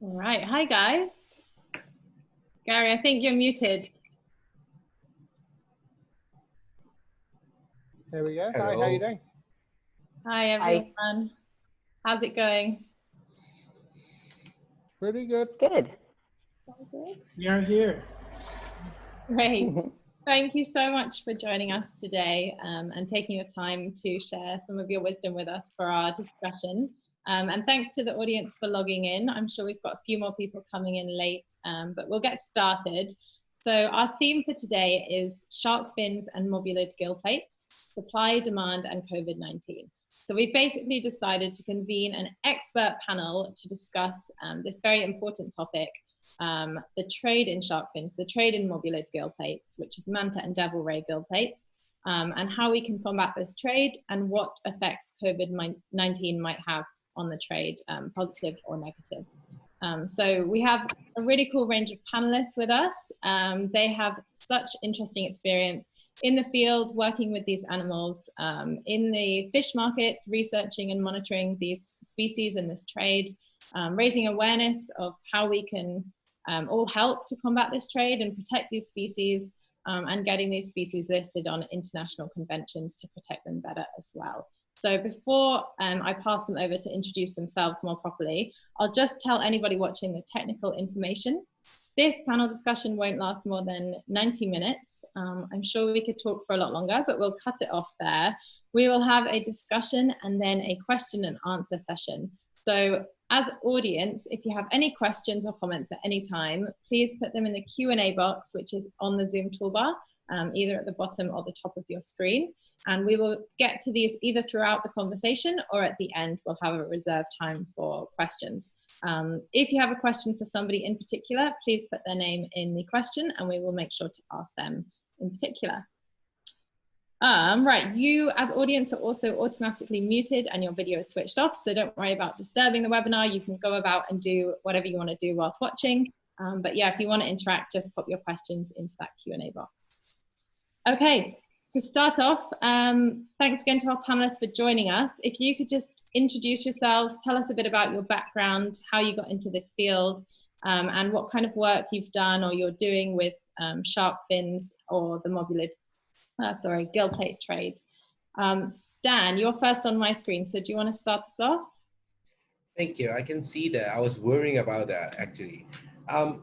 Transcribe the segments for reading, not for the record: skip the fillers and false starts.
All right, hi guys. Gary, I think you're muted. There we go. Hello. Hi, how are you doing? Hi everyone. How's it going? Pretty good. Good. We are here. Great. Thank you so much for joining us today and taking your time to share some of your wisdom with us for our discussion. And thanks to the audience for logging in. I'm sure we've got a few more people coming in late, but we'll get started. So our theme for today is shark fins and mobulid gill plates, supply, demand, and COVID-19. So we basically decided to convene an expert panel to discuss this very important topic, the trade in shark fins, the trade in mobulid gill plates, which is manta and devil ray gill plates, and how we can combat this trade and what effects COVID-19 might have on the trade, positive or negative. So we have a really cool range of panelists with us. They have such interesting experience in the field, working with these animals, in the fish markets, researching and monitoring these species and this trade, raising awareness of how we can all help to combat this trade and protect these species, and getting these species listed on international conventions to protect them better as well. So before I pass them over to introduce themselves more properly, I'll just tell anybody watching the technical information. This panel discussion won't last more than 90 minutes. I'm sure we could talk for a lot longer, but we'll cut it off there. We will have a discussion and then a question and answer session. So as audience, if you have any questions or comments at any time, please put them in the Q&A box, which is on the Zoom toolbar, either at the bottom or the top of your screen. And we will get to these either throughout the conversation or at the end, we'll have a reserved time for questions. If you have a question for somebody in particular, please put their name in the question and we will make sure to ask them in particular. Right, you as audience are also automatically muted and your video is switched off, so don't worry about disturbing the webinar. You can go about and do whatever you want to do whilst watching. But yeah, if you want to interact, just pop your questions into that Q&A box. Okay, to start off, thanks again to our panelists for joining us. If you could just introduce yourselves, tell us a bit about your background, how you got into this field, and what kind of work you've done or you're doing with shark fins or the mobulid, gill plate trade. Stan, you're first on my screen, so do you want to start us off? Thank you. I can see that. I was worrying about that actually.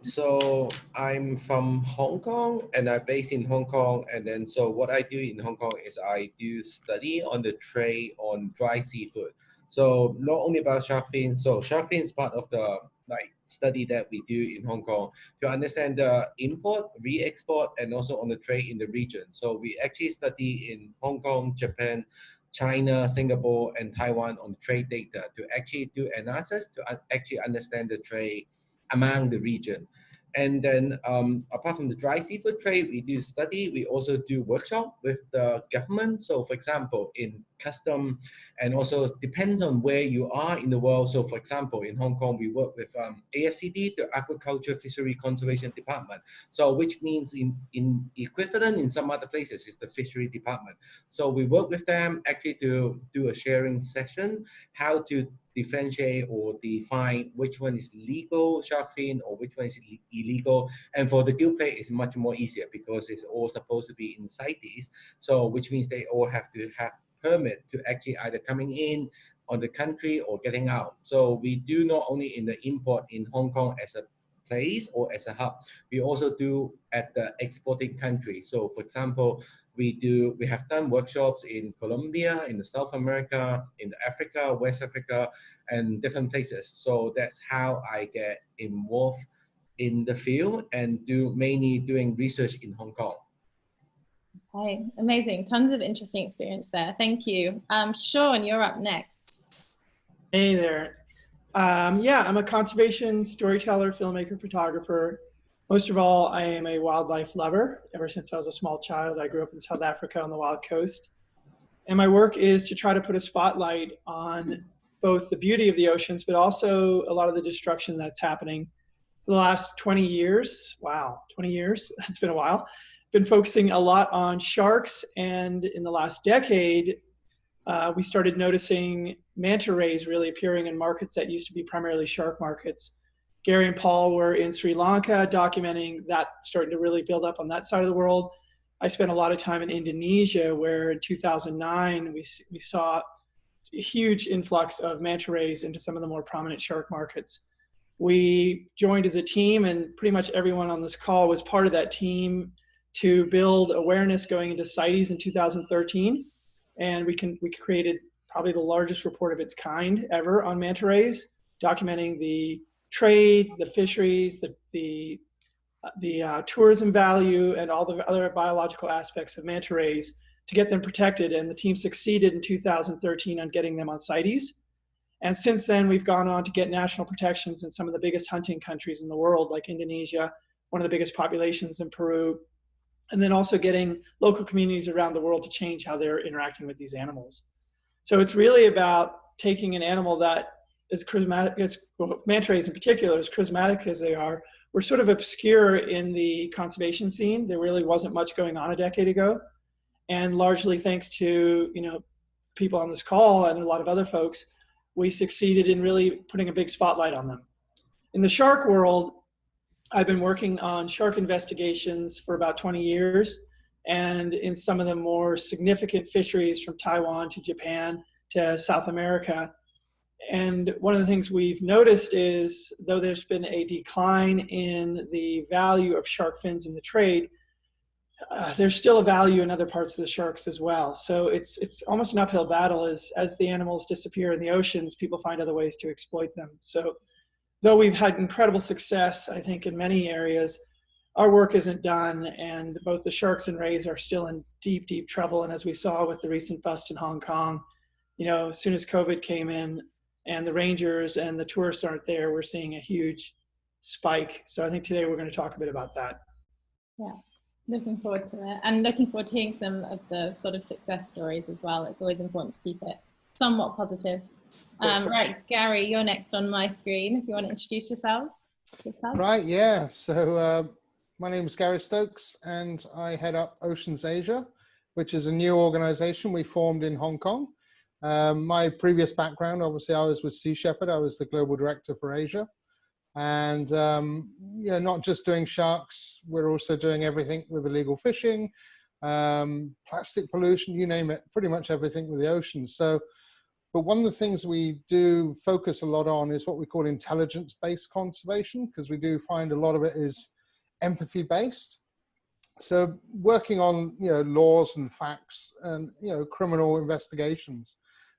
So I'm from Hong Kong and I'm based in Hong Kong. And then so what I do in Hong Kong is I do study on the trade on dry seafood. So not only about shark fins. So shark fins is part of the study that we do in Hong Kong to understand the import, re-export, and also on the trade in the region. So we actually study in Hong Kong, Japan, China, Singapore, and Taiwan on trade data to actually do analysis to actually understand the trade among the region. And then apart from the dry seafood trade, we do study, we also do workshop with the government. So for example, in custom, and also depends on where you are in the world. So for example, in Hong Kong, we work with AFCD, the Agriculture Fishery Conservation Department. So which means in equivalent in some other places is the Fishery Department. So we work with them actually to do a sharing session, how to differentiate or define which one is legal shark fin or which one is illegal. And for the gill plate, it's much more easier because it's all supposed to be in CITES. So which means they all have to have permit to actually either coming in on the country or getting out. So we do not only in the import in Hong Kong as a place or as a hub, we also do at the exporting country. So for example, we have done workshops in Colombia, in the South America, in Africa, West Africa, and different places. So that's how I get involved in the field and mainly doing research in Hong Kong. Okay, amazing. Tons of interesting experience there. Thank you. Shawn, you're up next. Hey there. Yeah, I'm a conservation storyteller, filmmaker, photographer. Most of all, I am a wildlife lover. Ever since I was a small child, I grew up in South Africa on the wild coast. And my work is to try to put a spotlight on both the beauty of the oceans, but also a lot of the destruction that's happening for the last 20 years. Wow, 20 years, it's been a while. been focusing a lot on sharks, and in the last decade, we started noticing manta rays really appearing in markets that used to be primarily shark markets. Gary and Paul were in Sri Lanka documenting that starting to really build up on that side of the world. I spent a lot of time in Indonesia, where in 2009 we saw a huge influx of manta rays into some of the more prominent shark markets. We joined as a team, and pretty much everyone on this call was part of that team, to build awareness going into CITES in 2013. And we created probably the largest report of its kind ever on manta rays, documenting the trade, the fisheries, the tourism value, and all the other biological aspects of manta rays to get them protected. And the team succeeded in 2013 on getting them on CITES. And since then, we've gone on to get national protections in some of the biggest hunting countries in the world, like Indonesia, one of the biggest populations in Peru, and then also getting local communities around the world to change how they're interacting with these animals. So it's really about taking an animal that is charismatic, manta rays in particular, as charismatic as they are, were sort of obscure in the conservation scene. There really wasn't much going on a decade ago. And largely thanks to, people on this call and a lot of other folks, we succeeded in really putting a big spotlight on them. In the shark world, I've been working on shark investigations for about 20 years. And in some of the more significant fisheries, from Taiwan to Japan to South America. And one of the things we've noticed is, though there's been a decline in the value of shark fins in the trade, there's still a value in other parts of the sharks as well. So it's almost an uphill battle. As the animals disappear in the oceans, people find other ways to exploit them. So though we've had incredible success, I think, in many areas, our work isn't done, and both the sharks and rays are still in deep, deep trouble. And as we saw with the recent bust in Hong Kong, as soon as COVID came in and the rangers and the tourists aren't there, we're seeing a huge spike. So I think today we're going to talk a bit about that. Yeah, looking forward to it, and looking forward to hearing some of the sort of success stories as well. It's always important to keep it somewhat positive. Right, Gary, you're next on my screen if you want to introduce yourselves. Right, yeah. So my name is Gary Stokes, and I head up Oceans Asia, which is a new organization we formed in Hong Kong. My previous background, obviously, I was with Sea Shepherd. I was the global director for Asia. And not just doing sharks, we're also doing everything with illegal fishing, plastic pollution, you name it, pretty much everything with the oceans. But one of the things we do focus a lot on is what we call intelligence-based conservation, because we do find a lot of it is empathy-based. So working on, laws and facts and, criminal investigations.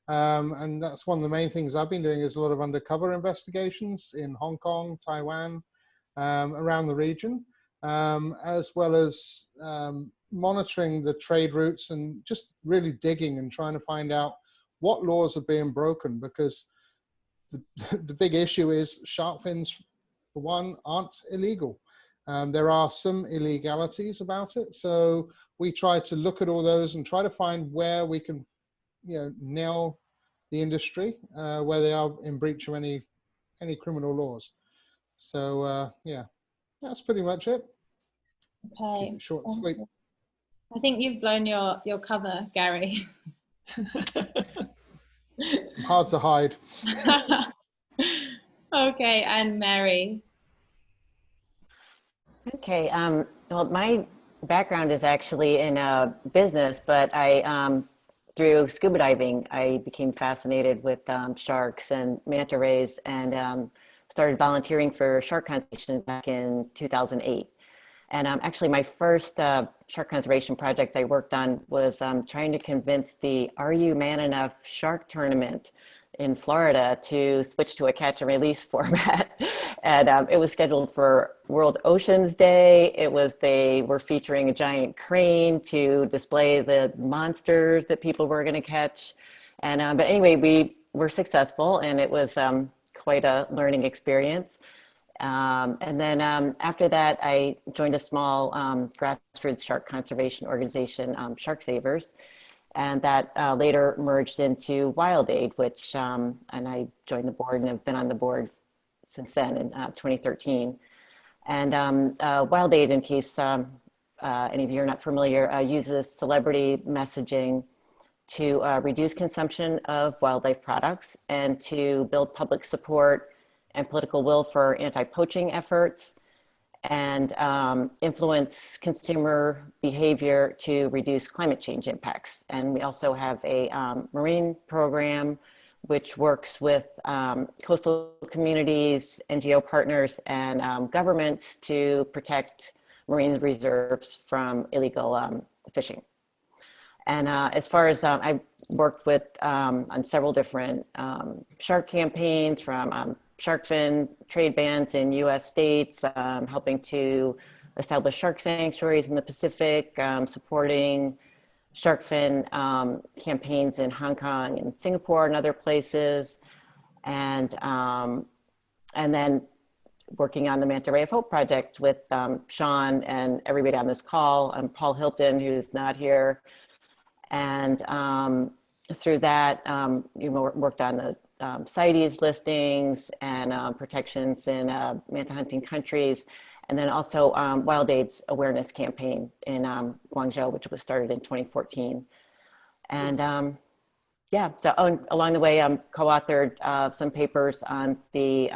And that's one of the main things I've been doing, is a lot of undercover investigations in Hong Kong, Taiwan, around the region, as well as monitoring the trade routes and just really digging and trying to find out what laws are being broken, because the big issue is shark fins, for one, aren't illegal. There are some illegalities about it. So we try to look at all those and try to find where we can, nail the industry, where they are in breach of any criminal laws. So yeah, that's pretty much it. Okay. Keep it short and sweet. I think you've blown your cover, Gary. Hard to hide. Okay, and Mary. Okay, well, my background is actually in business, but through scuba diving, I became fascinated with sharks and manta rays, and started volunteering for shark conservation back in 2008. And actually, my first shark conservation project I worked on was trying to convince the Are You Man Enough shark tournament in Florida to switch to a catch and release format. And it was scheduled for World Oceans Day. They were featuring a giant crane to display the monsters that people were going to catch. And but anyway, we were successful, and it was quite a learning experience. And then after that, I joined a small grassroots shark conservation organization, Shark Savers, and that later merged into Wild Aid, which, and I joined the board and have been on the board since then in 2013. And Wild Aid, in case any of you are not familiar, uses celebrity messaging to reduce consumption of wildlife products and to build public support and political will for anti-poaching efforts, and influence consumer behavior to reduce climate change impacts. And we also have a marine program which works with coastal communities, NGO partners, and governments to protect marine reserves from illegal fishing. And as far as I worked with on several different shark campaigns, from shark fin trade bans in US states, helping to establish shark sanctuaries in the Pacific, supporting shark fin campaigns in Hong Kong and Singapore and other places, and then working on the Manta Ray of Hope project with Shawn and everybody on this call, Paul Hilton, who's not here. And through that, worked on the CITES listings and protections in manta hunting countries, and then also Wild AIDS awareness campaign in Guangzhou, which was started in 2014. And yeah, so along the way, co-authored some papers on the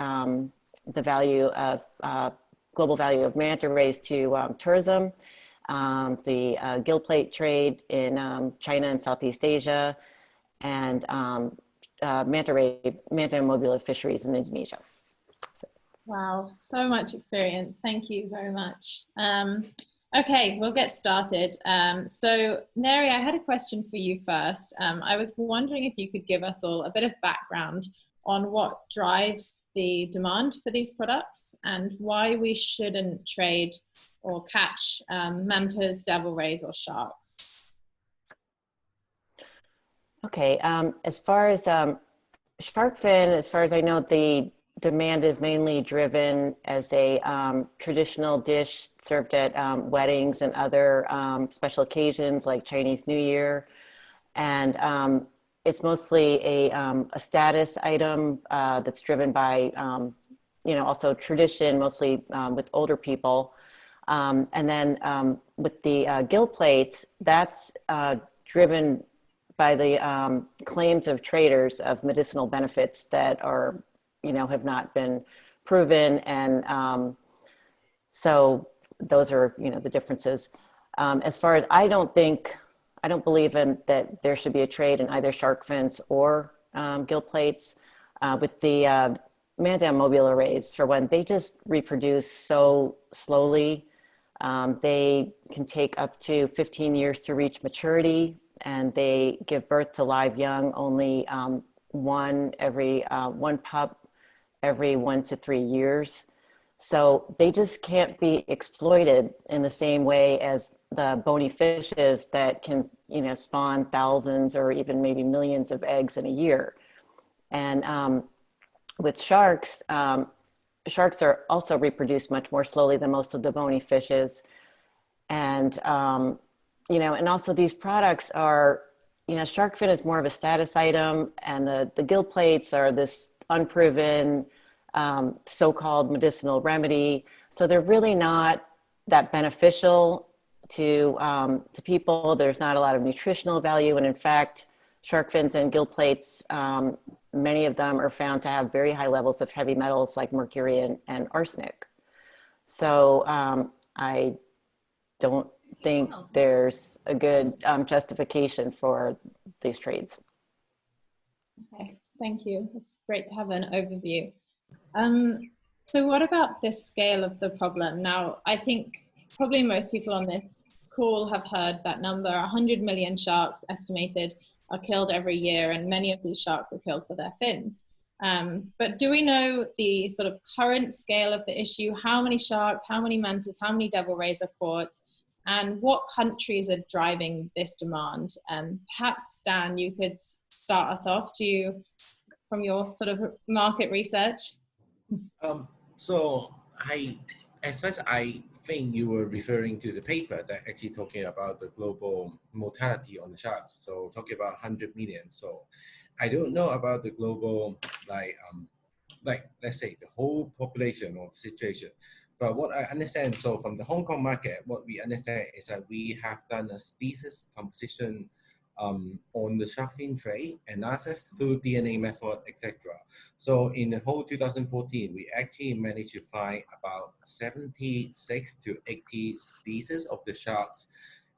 value of global value of manta rays to tourism, the gill plate trade in China and Southeast Asia, and manta and mobula fisheries in Indonesia. Wow, so much experience. Thank you very much. Okay, we'll get started. So Mary, I had a question for you first. I was wondering if you could give us all a bit of background on what drives the demand for these products and why we shouldn't trade or catch mantas, devil rays, or sharks. Okay, as far as shark fin, as far as I know, the demand is mainly driven as a traditional dish served at weddings and other special occasions like Chinese New Year. And it's mostly a status item that's driven by, also tradition, mostly with older people. And then with the gill plates, that's driven by the claims of traders of medicinal benefits that are, have not been proven. And so those are, the differences. As far as I don't believe that there should be a trade in either shark fins or gill plates. With the Manta and mobula rays, for one, they just reproduce so slowly. They can take up to 15 years to reach maturity, and they give birth to live young, only one pup every 1 to 3 years. So they just can't be exploited in the same way as the bony fishes that can, spawn thousands or even maybe millions of eggs in a year. And with sharks, sharks are also reproduced much more slowly than most of the bony fishes. And, and also these products are, shark fin is more of a status item, and the gill plates are this unproven so-called medicinal remedy. So they're really not that beneficial to people. There's not a lot of nutritional value. And in fact, shark fins and gill plates, many of them are found to have very high levels of heavy metals like mercury and arsenic. So I don't think there's a good justification for these trades. Okay, thank you. It's great to have an overview. So what about the scale of the problem? Now, I think probably most people on this call have heard that number. 100 million sharks estimated are killed every year, and many of these sharks are killed for their fins. But do we know the sort of current scale of the issue? How many sharks, how many mantas, how many devil rays are caught, and what countries are driving this demand? Perhaps, Stan, you could start us off from your sort of market research. So as far as I think you were referring to the paper that actually talking about the global mortality on the sharks. So talking about 100 million. So I don't know about the global, like let's say the whole population or situation. But what I understand, so from the Hong Kong market, what we understand is that we have done a species composition on the shark fin tray analysis through DNA method, etc. So in the whole 2014, we actually managed to find about 76 to 80 species of the sharks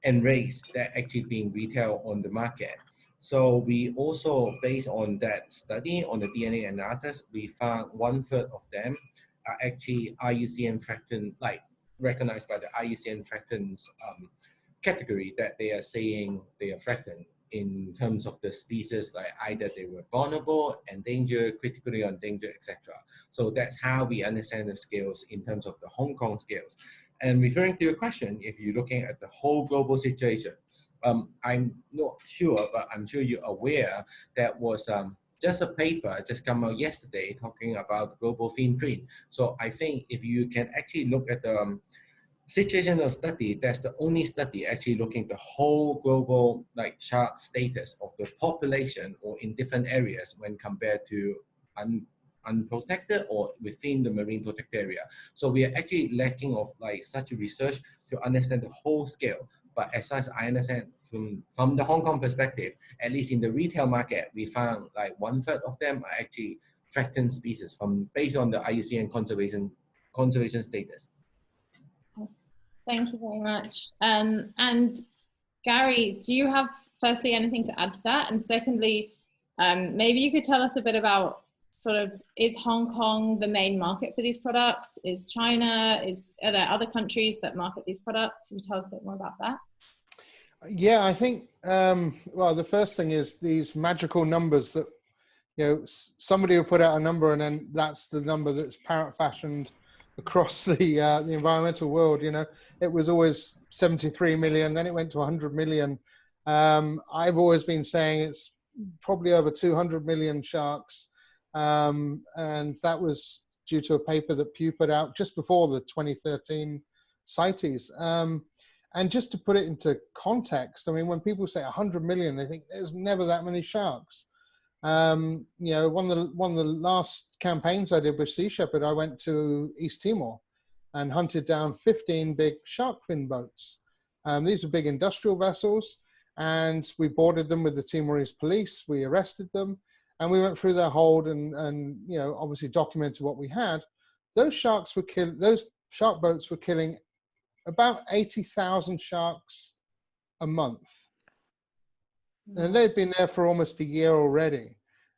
and rays that actually being retailed on the market. So we also, based on that study on the DNA analysis, we found 1/3 of them are actually IUCN threatened, like recognized by the IUCN threatened category, that they are saying they are threatened in terms of the species, like either they were vulnerable, endangered, critically endangered, etc. So that's how we understand the scales in terms of the Hong Kong scales. And referring to your question, if you're looking at the whole global situation, I'm not sure, but I'm sure you're aware that was just a paper just come out yesterday talking about global fin print. So I think if you can actually look at the situational study, that's the only study actually looking at the whole global like shark status of the population or in different areas when compared to unprotected or within the marine protected area. So we are actually lacking of like such a research to understand the whole scale. But as far as I understand from the Hong Kong perspective, at least in the retail market, we found like 1/3 of them are actually threatened species based on the IUCN conservation status. Thank you very much. And Gary, do you have firstly anything to add to that? And secondly, maybe you could tell us a bit about sort of, is Hong Kong the main market for these products? Is China, are there other countries that market these products? Can you tell us a bit more about that? Yeah, I think, well, the first thing is these magical numbers that, you know, somebody will put out a number and then that's the number that's parrot fashioned across the environmental world. You know, it was always 73 million, then it went to 100 million. I've always been saying it's probably over 200 million sharks. And that was due to a paper that Pew put out just before the 2013 CITES. And just to put it into context, I mean, when people say 100 million, they think there's never that many sharks. You know, one of the last campaigns I did with Sea Shepherd, I went to East Timor and hunted down 15 big shark fin boats. These are big industrial vessels, and we boarded them with the Timorese police. We arrested them, and we went through their hold and you know, obviously documented what we had. Those shark boats were killing about 80,000 sharks a month. And they'd been there for almost a year already.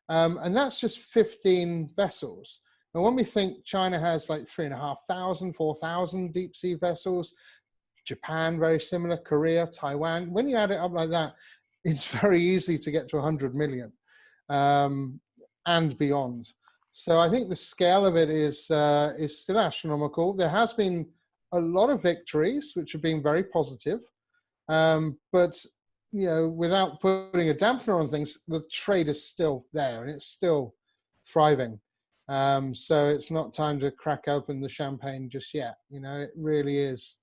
And that's just 15 vessels. And when we think China has like 3,500, 4,000 deep sea vessels, Japan, very similar, Korea, Taiwan, when you add it up like that, it's very easy to get to 100 million and beyond. So I think the scale of it is still astronomical. There has been a lot of victories, which have been very positive. But you know, without putting a dampener on things, the trade is still there and it's still thriving. So it's not time to crack open the champagne just yet. You know, it really is.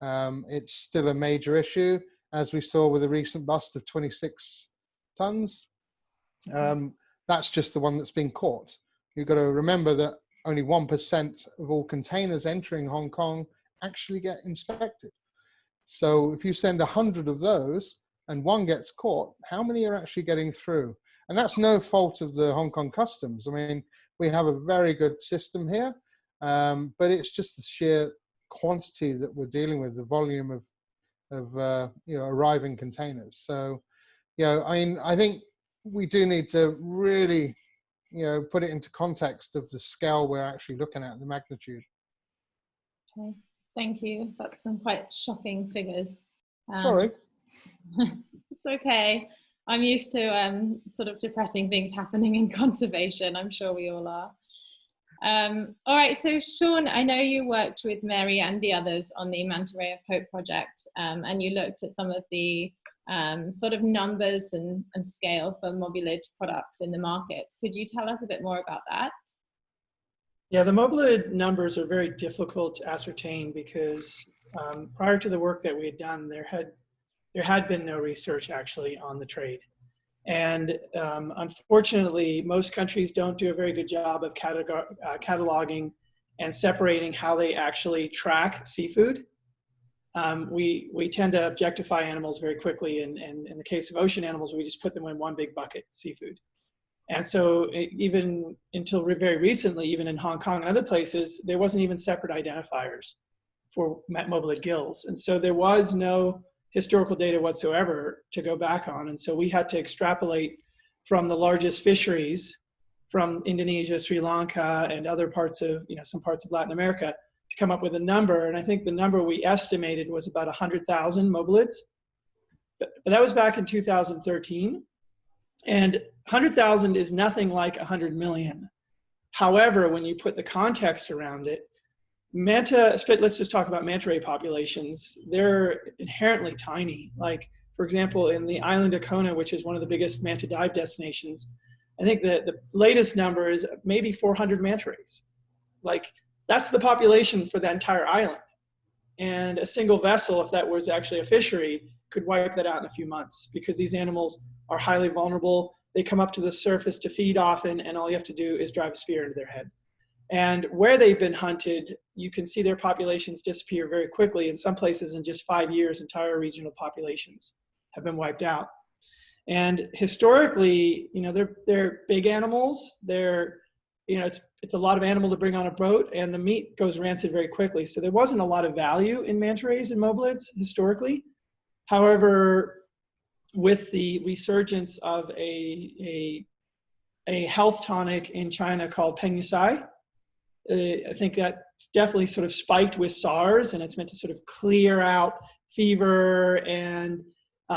It's still a major issue, as we saw with the recent bust of 26 tons. That's just the one that's been caught. You've got to remember that only 1% of all containers entering Hong Kong actually get inspected. So if you send 100 of those and one gets caught, how many are actually getting through? And that's no fault of the Hong Kong customs. I mean, we have a very good system here, but it's just the sheer quantity that we're dealing with, the volume of you know, arriving containers. So, you know, I mean, I think we do need to really, you know, put it into context of the scale we're actually looking at, the magnitude. Okay, thank you. That's some quite shocking figures. Sorry. It's okay. I'm used to sort of depressing things happening in conservation. I'm sure we all are. All right, so Shawn, I know you worked with Mary and the others on the Manta Ray of Hope project, and you looked at some of the sort of numbers and scale for mobulid products in the markets. Could you tell us a bit more about that? Yeah, the mobulid numbers are very difficult to ascertain because prior to the work that we had done, there had been no research actually on the trade. And unfortunately, most countries don't do a very good job of cataloging and separating how they actually track seafood. We tend to objectify animals very quickly, and in the case of ocean animals, we just put them in one big bucket, seafood. And so even until very recently, even in Hong Kong and other places, there wasn't even separate identifiers for mobulid gills. And so there was no historical data whatsoever to go back on. And so we had to extrapolate from the largest fisheries from Indonesia, Sri Lanka, and other parts of, some parts of Latin America to come up with a number. And I think the number we estimated was about 100,000 mobulids. But that was back in 2013. And 100,000 is nothing like 100 million. However, when you put the context around it, let's just talk about manta ray populations. They're inherently tiny. Like, for example, in the island of Kona, which is one of the biggest manta dive destinations, I think that the latest number is maybe 400 manta rays. Like, that's the population for the entire island. And a single vessel, if that was actually a fishery, could wipe that out in a few months, because these animals are highly vulnerable. They come up to the surface to feed often, and all you have to do is drive a spear into their head. And where they've been hunted, you can see their populations disappear very quickly. In some places, in just 5 years, entire regional populations have been wiped out. And historically, they're big animals. It's a lot of animal to bring on a boat, and the meat goes rancid very quickly. So there wasn't a lot of value in manta rays and mobulids historically. However, with the resurgence of a health tonic in China called pengyusai, I think that definitely sort of spiked with SARS, and it's meant to sort of clear out fever and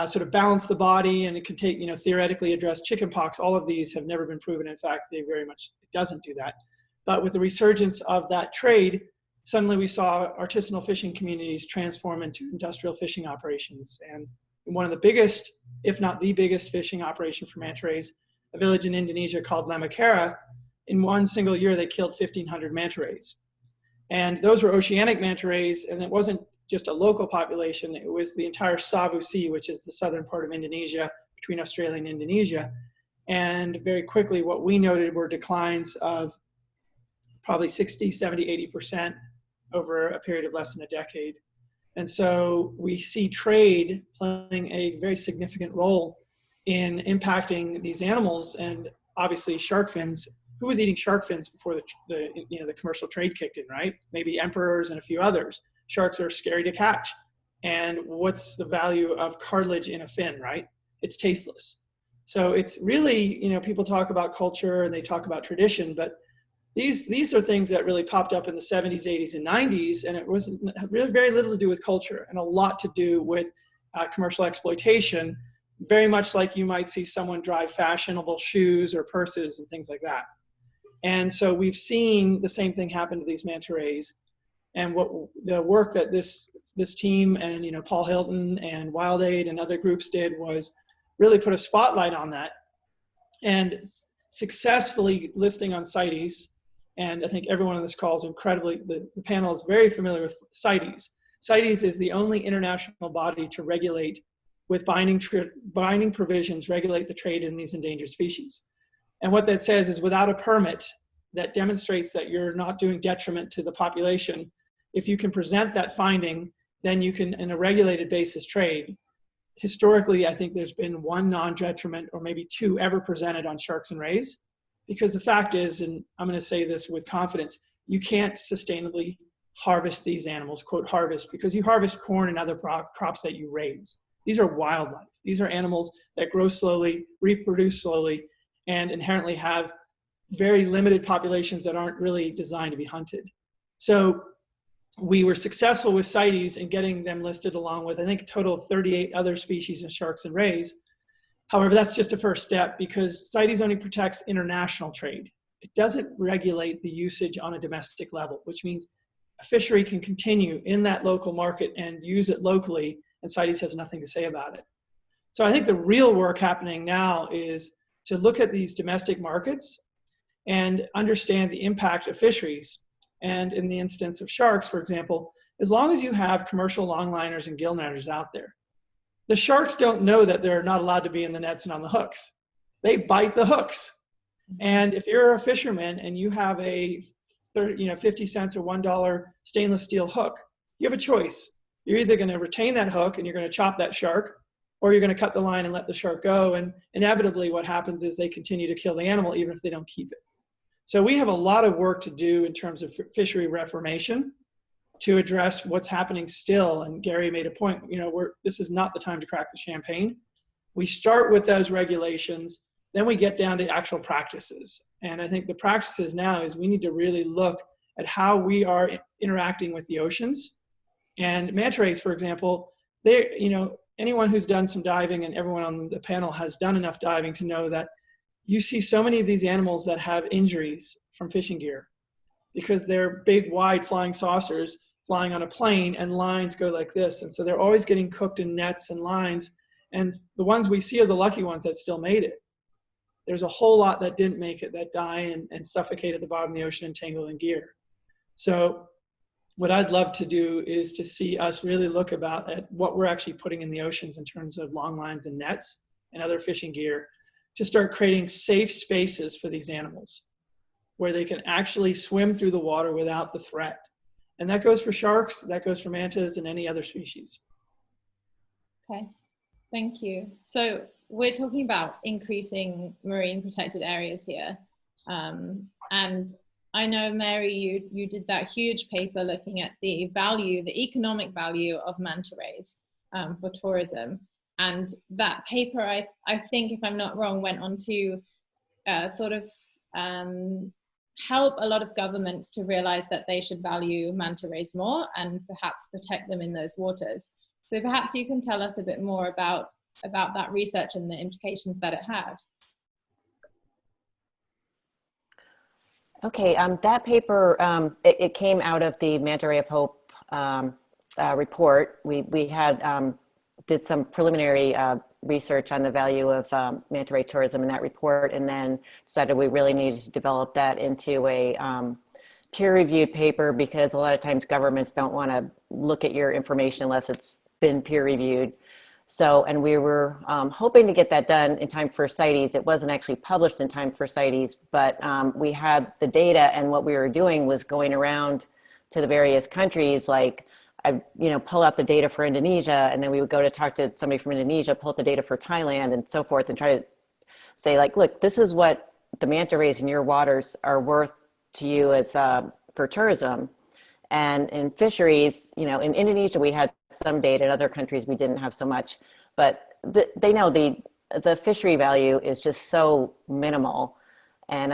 sort of balance the body, and it can take, theoretically address chickenpox. All of these have never been proven. In fact, it doesn't do that. But with the resurgence of that trade, suddenly we saw artisanal fishing communities transform into industrial fishing operations. And one of the biggest, if not the biggest, fishing operation for manta rays, a village in Indonesia called Lamacara, in one single year they killed 1,500 manta rays. And those were oceanic manta rays, and it wasn't just a local population, it was the entire Sabu Sea, which is the southern part of Indonesia, between Australia and Indonesia. And very quickly, what we noted were declines of probably 60, 70, 80% over a period of less than a decade. And so we see trade playing a very significant role in impacting these animals. And obviously shark fins. Who was eating shark fins before the commercial trade kicked in, right? Maybe emperors and a few others. Sharks are scary to catch. And what's the value of cartilage in a fin, right? It's tasteless. So it's really, people talk about culture and they talk about tradition, but these are things that really popped up in the 70s, 80s, and 90s, and it was really very little to do with culture and a lot to do with commercial exploitation, very much like you might see someone drive fashionable shoes or purses and things like that. And so we've seen the same thing happen to these manta rays. And what the work that this team and Paul Hilton and Wild Aid and other groups did was really put a spotlight on that and successfully listing on CITES. And I think everyone on this call is the panel is very familiar with CITES. CITES is the only international body to regulate with binding provisions, regulate the trade in these endangered species. And what that says is without a permit that demonstrates that you're not doing detriment to the population, if you can present that finding, then you can, in a regulated basis, trade. Historically, I think there's been one non-detriment or maybe two ever presented on sharks and rays, because the fact is, and I'm going to say this with confidence, you can't sustainably harvest these animals, quote harvest, because you harvest corn and other crops that you raise. These are wildlife. These are animals that grow slowly, reproduce slowly, and inherently have very limited populations that aren't really designed to be hunted. So we were successful with CITES in getting them listed along with, I think, a total of 38 other species of sharks and rays. However, that's just a first step because CITES only protects international trade. It doesn't regulate the usage on a domestic level, which means a fishery can continue in that local market and use it locally, and CITES has nothing to say about it. So I think the real work happening now is to look at these domestic markets and understand the impact of fisheries. And in the instance of sharks, for example, as long as you have commercial longliners and gill netters out there, the sharks don't know that they're not allowed to be in the nets and on the hooks. They bite the hooks. And if you're a fisherman and you have a 50 cents or $1 stainless steel hook. You have a choice. You're either going to retain that hook and you're going to chop that shark, or you're going to cut the line and let the shark go. And inevitably what happens is they continue to kill the animal even if they don't keep it. So we have a lot of work to do in terms of fishery reformation to address what's happening still. And Gary made a point, this is not the time to crack the champagne. We start with those regulations, then we get down to actual practices. And I think the practices now is we need to really look at how we are interacting with the oceans. And manta rays, for example, anyone who's done some diving, and everyone on the panel has done enough diving to know that you see so many of these animals that have injuries from fishing gear because they're big, wide flying saucers flying on a plane and lines go like this. And so they're always getting cooked in nets and lines. And the ones we see are the lucky ones that still made it. There's a whole lot that didn't make it, that die and suffocate at the bottom of the ocean entangled in gear. So what I'd love to do is to see us really look at what we're actually putting in the oceans in terms of long lines and nets and other fishing gear, to start creating safe spaces for these animals where they can actually swim through the water without the threat. And that goes for sharks, that goes for mantas and any other species. Okay, thank you. So we're talking about increasing marine protected areas here. And I know, Mary, you did that huge paper looking at the economic value of manta rays for tourism. And that paper, I think, if I'm not wrong, went on to help a lot of governments to realize that they should value manta rays more and perhaps protect them in those waters. So perhaps you can tell us a bit more about that research and the implications that it had. Okay, that paper, it came out of the Manta Ray of Hope report. We had did some preliminary research on the value of manta ray tourism in that report, and then decided we really needed to develop that into a peer-reviewed paper, because a lot of times governments don't want to look at your information unless it's been peer-reviewed. So, and we were hoping to get that done in time for CITES. It wasn't actually published in time for CITES, but we had the data, and what we were doing was going around to the various countries, like I pull out the data for Indonesia, and then we would go to talk to somebody from Indonesia, pull out the data for Thailand and so forth, and try to say, like, look, this is what the manta rays in your waters are worth to you as for tourism. And in fisheries, in Indonesia, we had some data. In other countries, we didn't have so much. But they know the fishery value is just so minimal. And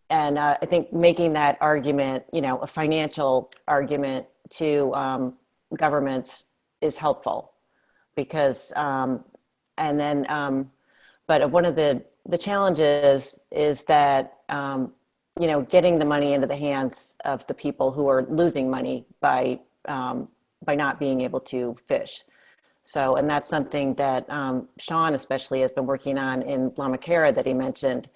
I think making that argument, a financial argument to governments is helpful, because but one of the challenges is that getting the money into the hands of the people who are losing money by not being able to fish. So, and that's something that Shawn especially has been working on in Lamacara that he mentioned.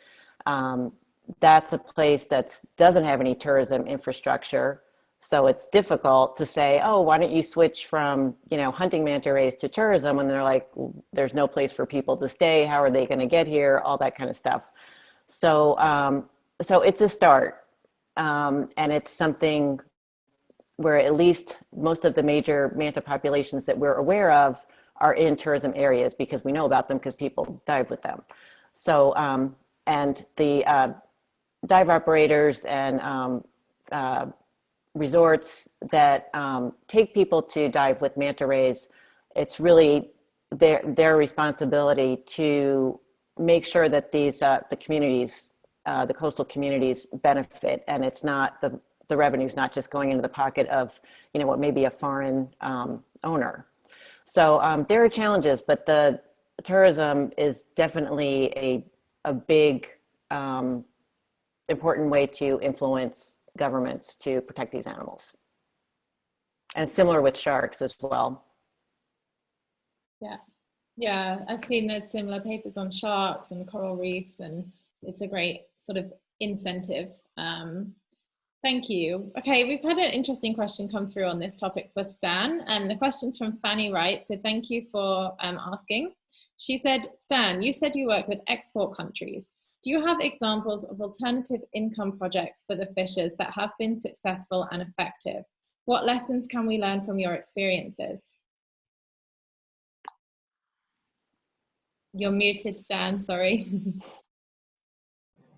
That's a place that doesn't have any tourism infrastructure. So it's difficult to say, oh, why don't you switch from, hunting manta rays to tourism, when they're like, there's no place for people to stay. How are they going to get here? All that kind of stuff. So, so it's a start. And it's something where at least most of the major manta populations that we're aware of are in tourism areas, because we know about them because people dive with them. So, and the dive operators and resorts that take people to dive with manta rays, it's really their responsibility to make sure that these the communities, the coastal communities, benefit, and it's not the revenue's not just going into the pocket of what may be a foreign owner. So there are challenges, but the tourism is definitely a big important way to influence governments to protect these animals. And similar with sharks as well. Yeah, I've seen there's similar papers on sharks and coral reefs, and it's a great sort of incentive. Thank you. Okay, we've had an interesting question come through on this topic for Stan, and the question's from Fanny Wright, so thank you for asking. She said, Stan, you said you work with export countries. Do you have examples of alternative income projects for the fishers that have been successful and effective? What lessons can we learn from your experiences? You're muted, Stan, sorry.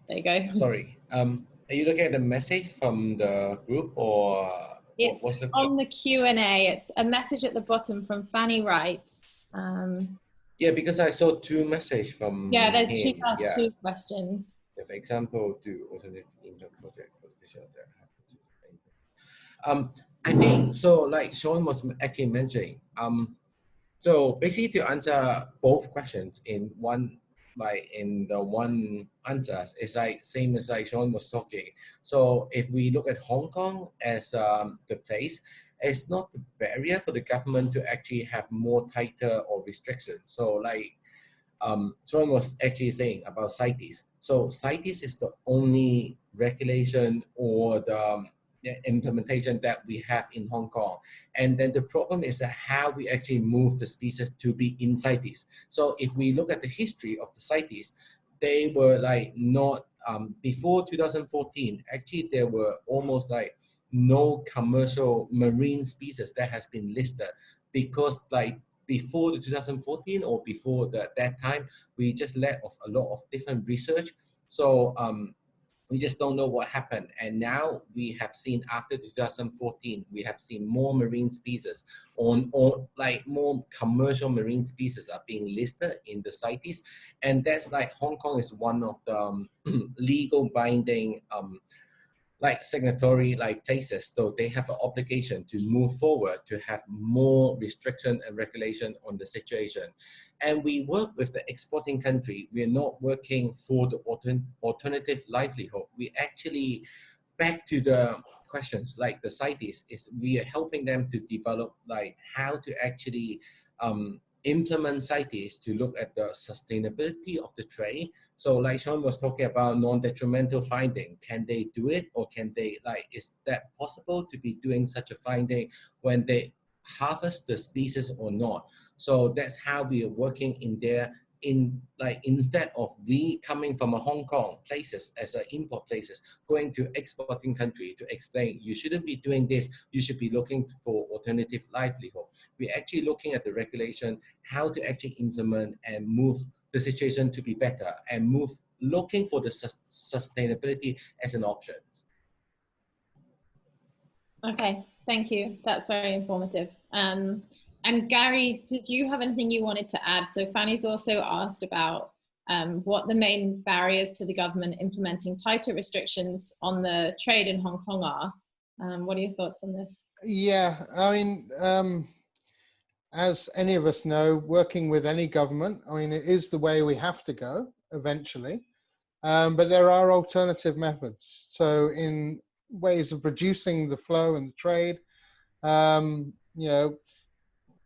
There you go. Sorry. Are you looking at the message from the group, or It's what's the on the Q&A. It's a message at the bottom from Fanny Wright. Yeah, because I saw two messages from Yeah, him. she asked Yeah. 2 questions. For example, do alternative income project for the fisher that happen to I think so. Like Shawn was actually mentioning. So basically, to answer both questions in one, like in the one answer, it's like same as like Shawn was talking. So if we look at Hong Kong as the place, it's not the barrier for the government to actually have more tighter or restrictions. So like Shawn was actually saying about CITES. So CITES is the only regulation or the implementation that we have in Hong Kong. And then the problem is that how we actually move the species to be in CITES. So if we look at the history of the CITES, they were like not, before 2014, actually there were almost like no commercial marine species that has been listed, because like before the 2014 or before that time, we just lack of a lot of different research. So we just don't know what happened. And now we have seen after 2014, we have seen more marine species or like more commercial marine species are being listed in the CITES. And that's like Hong Kong is one of the legal binding like signatory like places, so they have an obligation to move forward to have more restriction and regulation on the situation. And we work with the exporting country. We are not working for the alternative livelihood. We actually, back to the questions like the CITES, is we are helping them to develop like how to actually implement CITES to look at the sustainability of the trade. So like Shawn was talking about non-detrimental finding, can they do it, or can they like, is that possible to be doing such a finding when they harvest the species or not? So that's how we are working in there. In like, instead of we coming from a Hong Kong places as an import places, going to exporting country to explain you shouldn't be doing this, you should be looking for alternative livelihood. We're actually looking at the regulation, how to actually implement and move the situation to be better, and move looking for the sustainability as an option. Okay, thank you. That's very informative. And Gary, did you have anything you wanted to add? So Fanny's also asked about what the main barriers to the government implementing tighter restrictions on the trade in Hong Kong are. What are your thoughts on this? Yeah, I mean, as any of us know, working with any government, I mean, it is the way we have to go eventually, but there are alternative methods. So in ways of reducing the flow and the trade, you know,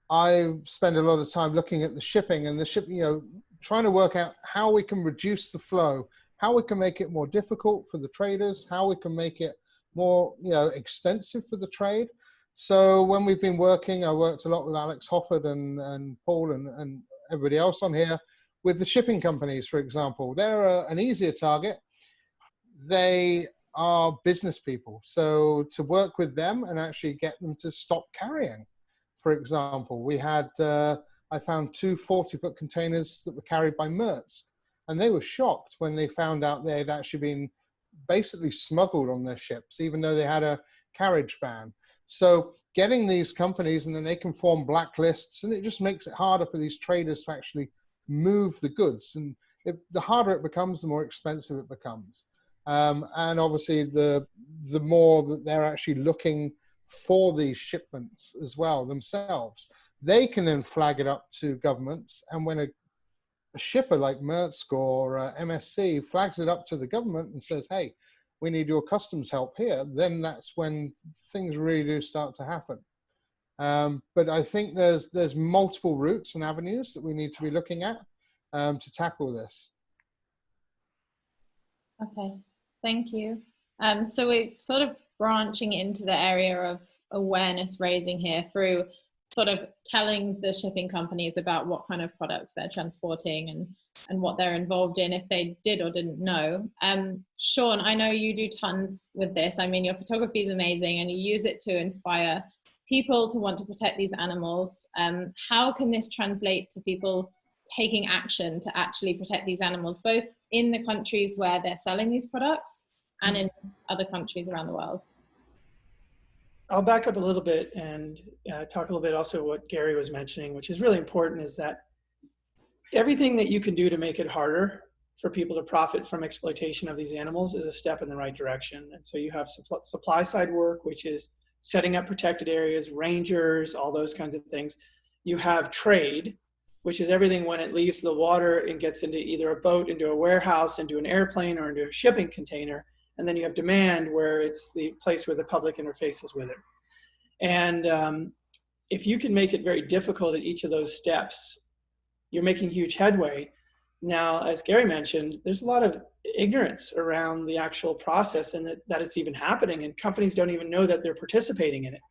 I spend a lot of time looking at the shipping and the shipping, you know, trying to work out how we can reduce the flow, how we can make it more difficult for the traders, how we can make it more, you know, expensive for the trade. So when we've been working, I worked a lot with Alex Hofford and Paul and everybody else on here with the shipping companies, for example. They're an easier target. They are business people. So to work with them and actually get them to stop carrying. For example, we had, I found 2 40-foot containers that were carried by Maersk, and they were shocked when they found out they had actually been basically smuggled on their ships, even though they had a carriage ban. So getting these companies, and then they can form blacklists, and it just makes it harder for these traders to actually move the goods. And the harder it becomes, the more expensive it becomes. And obviously, the more that they're actually looking for these shipments as well themselves, they can then flag it up to governments. And when a shipper like Maersk or MSC flags it up to the government and says, hey, we need your customs help here, then that's when things really do start to happen. But I think there's multiple routes and avenues that we need to be looking at to tackle this. Okay, thank you. So we're sort of branching into the area of awareness raising here through sort of telling the shipping companies about what kind of products they're transporting and what they're involved in, if they did or didn't know. Shawn, I know you do tons with this. I mean, your photography is amazing and you use it to inspire people to want to protect these animals. How can this translate to people taking action to actually protect these animals, both in the countries where they're selling these products and in other countries around the world? I'll back up a little bit and talk a little bit also what Gary was mentioning, which is really important, is that everything that you can do to make it harder for people to profit from exploitation of these animals is a step in the right direction. And so you have supply side work, which is setting up protected areas, rangers, all those kinds of things. You have trade, which is everything when it leaves the water and gets into either a boat, into a warehouse, into an airplane, or into a shipping container. And then you have demand, where it's the place where the public interfaces with it. And if you can make it very difficult at each of those steps, you're making huge headway. Now, as Gary mentioned, there's a lot of ignorance around the actual process and that it's even happening, and companies don't even know that they're participating in it.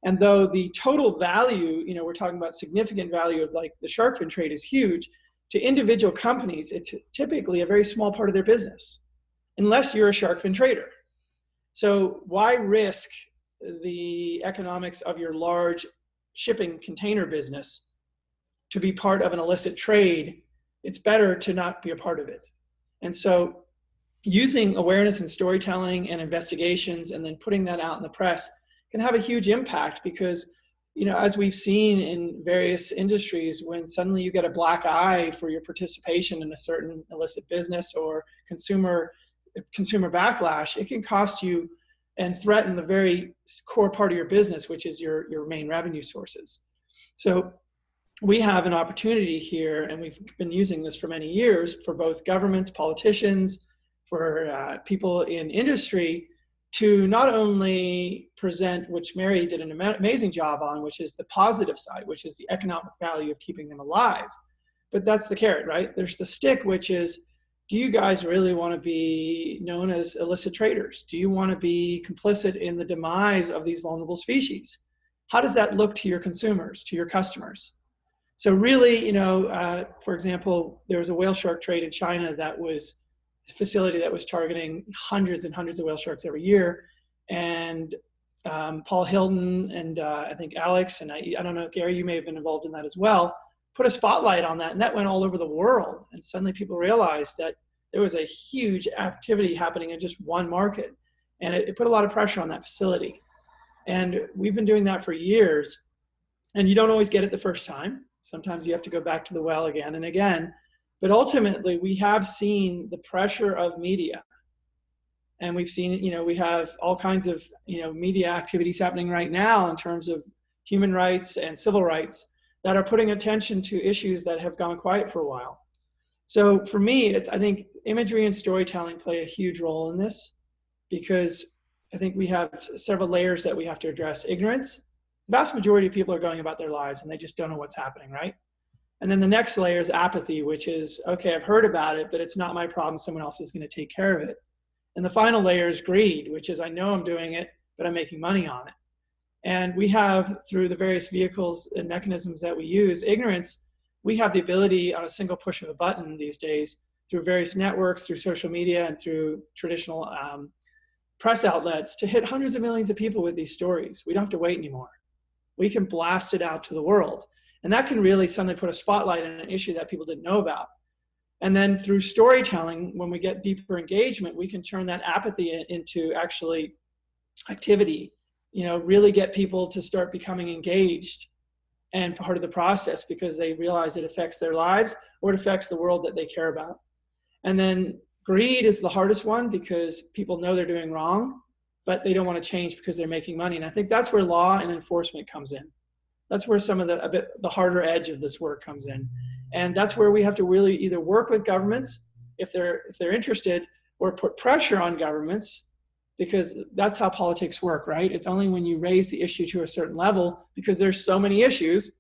And though the total value, you know, we're talking about significant value of like the shark fin trade is huge, to individual companies, it's typically a very small part of their business, unless you're a shark fin trader. So why risk the economics of your large shipping container business to be part of an illicit trade? It's better to not be a part of it. And so using awareness and storytelling and investigations and then putting that out in the press can have a huge impact, because, you know, as we've seen in various industries, when suddenly you get a black eye for your participation in a certain illicit business or consumer backlash, it can cost you and threaten the very core part of your business, which is your main revenue sources. So we have an opportunity here, and we've been using this for many years, for both governments, politicians, for people in industry, to not only present, which Mary did an amazing job on, which is the positive side, which is the economic value of keeping them alive. But that's the carrot, right? There's the stick, which is, do you guys really want to be known as illicit traders? Do you want to be complicit in the demise of these vulnerable species? How does that look to your consumers, to your customers? So really, you know, for example, there was a whale shark trade in China that was a facility that was targeting hundreds and hundreds of whale sharks every year. And Paul Hilton and I think Alex, and I don't know, Gary, you may have been involved in that as well, put a spotlight on that, and that went all over the world. And suddenly people realized that there was a huge activity happening in just one market. And it put a lot of pressure on that facility. And we've been doing that for years. And you don't always get it the first time. Sometimes you have to go back to the well again and again. But ultimately, we have seen the pressure of media. And we've seen, you know, we have all kinds of, you know, media activities happening right now in terms of human rights and civil rights that are putting attention to issues that have gone quiet for a while. So for me, I think imagery and storytelling play a huge role in this, because I think we have several layers that we have to address. Ignorance. The vast majority of people are going about their lives and they just don't know what's happening, right? And then the next layer is apathy, which is, okay, I've heard about it, but it's not my problem. Someone else is going to take care of it. And the final layer is greed, which is, I know I'm doing it, but I'm making money on it. And we have, through the various vehicles and mechanisms that we use, ignorance, we have the ability on a single push of a button these days, through various networks, through social media, and through traditional press outlets, to hit hundreds of millions of people with these stories. We don't have to wait anymore. We can blast it out to the world. And that can really suddenly put a spotlight on an issue that people didn't know about. And then through storytelling, when we get deeper engagement, we can turn that apathy into actually activity, you know, really get people to start becoming engaged and part of the process, because they realize it affects their lives or it affects the world that they care about. And then greed is the hardest one, because people know they're doing wrong, but they don't want to change because they're making money. And I think that's where law and enforcement comes in. That's where some of the harder edge of this work comes in. And that's where we have to really either work with governments if they're interested, or put pressure on governments, because that's how politics work, right? It's only when you raise the issue to a certain level, because there's so many issues,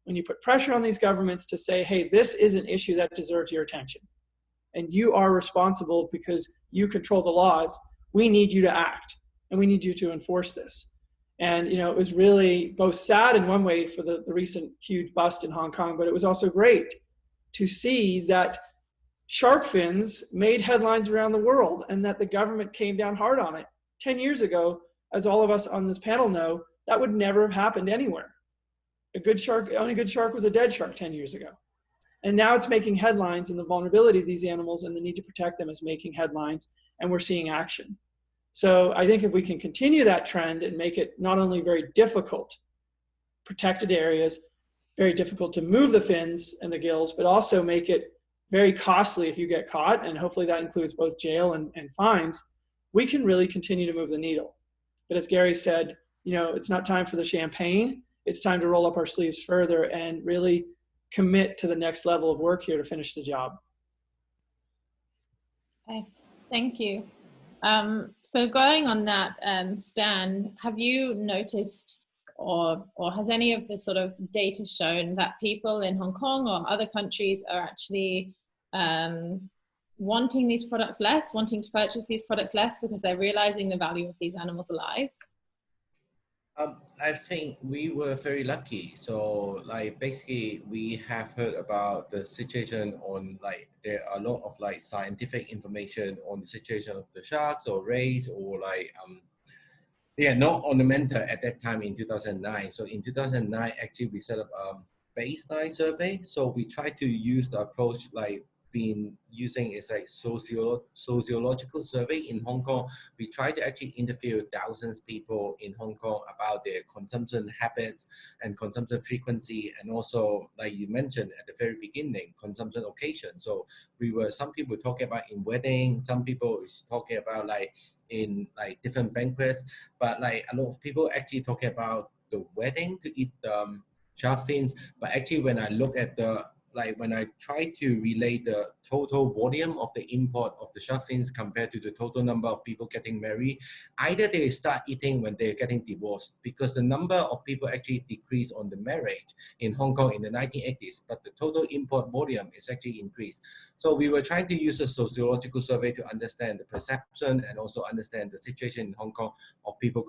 when you put pressure on these governments to say, hey, this is an issue that deserves your attention, and you are responsible because you control the laws, we need you to act, and we need you to enforce this. And, it was really both sad in one way for the recent huge bust in Hong Kong, but it was also great to see that shark fins made headlines around the world and that the government came down hard on it. 10 years ago, as all of us on this panel know, that would never have happened anywhere. Only good shark was a dead shark 10 years ago. And now it's making headlines, and the vulnerability of these animals and the need to protect them is making headlines, and we're seeing action. So I think if we can continue that trend and make it not only very difficult, protected areas, very difficult to move the fins and the gills, but also make it very costly if you get caught, and hopefully that includes both jail and fines, we can really continue to move the needle. But as Gary said, it's not time for the champagne. It's time to roll up our sleeves further and really commit to the next level of work here to finish the job. Okay, thank you. So going on that, Stan, have you noticed or has any of the sort of data shown that people in Hong Kong or other countries are actually wanting these products less, wanting to purchase these products less because they're realizing the value of these animals alive? I think we were very lucky. So basically we have heard about the situation on there are a lot of scientific information on the situation of the sharks or rays or not on the Manta at that time in 2009. So in 2009, actually we set up a baseline survey. So we try to use the approach been using is sociological survey in Hong Kong. We try to actually interview thousands of people in Hong Kong about their consumption habits and consumption frequency, and also like you mentioned at the very beginning, consumption occasion. So some people talking about in weddings, some people is talking about in different banquets, but a lot of people actually talking about the wedding to eat shark fins. But actually when I look at the when I try to relate the total volume of the import of the shark fins compared to the total number of people getting married, either they start eating when they're getting divorced, because the number of people actually decreased on the marriage in Hong Kong in the 1980s, but the total import volume is actually increased. So we were trying to use a sociological survey to understand the perception and also understand the situation in Hong Kong of people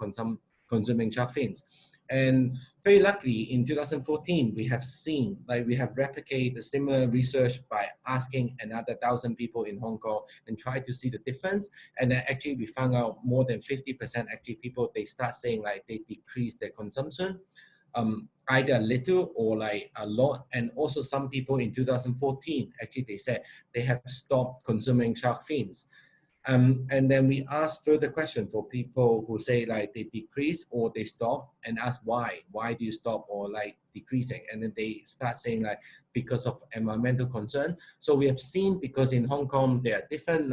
consuming shark fins. And very luckily, in 2014, we have seen, we have replicated the similar research by asking another 1,000 people in Hong Kong and try to see the difference. And then actually we found out more than 50% actually people, they start saying they decrease their consumption, either a little or a lot. And also some people in 2014, actually they said they have stopped consuming shark fins. And then we ask further question for people who say they decrease or they stop, and ask why do you stop or decreasing, and then they start saying because of environmental concern. So we have seen, because in Hong Kong there are different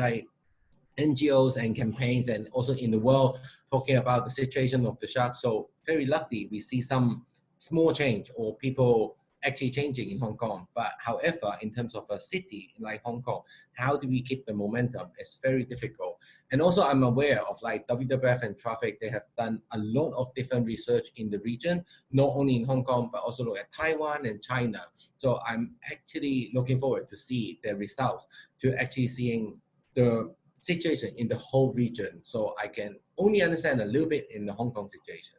NGOs and campaigns and also in the world talking about the situation of the sharks. So very lucky we see some small change or people actually changing in Hong Kong. But however, in terms of a city like Hong Kong, how do we keep the momentum? It's very difficult. And also I'm aware of WWF and Traffic, they have done a lot of different research in the region, not only in Hong Kong, but also look at Taiwan and China. So I'm actually looking forward to see the results, to actually seeing the situation in the whole region. So I can only understand a little bit in the Hong Kong situation.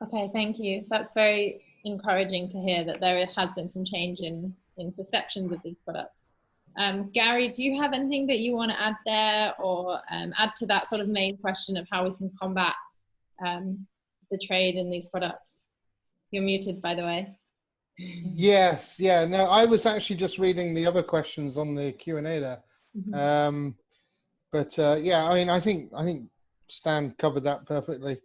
Okay, thank you. That's very encouraging to hear that there has been some change in perceptions of these products. Gary, do you have anything that you want to add there, or add to that sort of main question of how we can combat the trade in these products? You're muted, by the way. Yes, yeah, no, I was actually just reading the other questions on the Q&A there. Mm-hmm. Yeah, I mean, I think Stan covered that perfectly.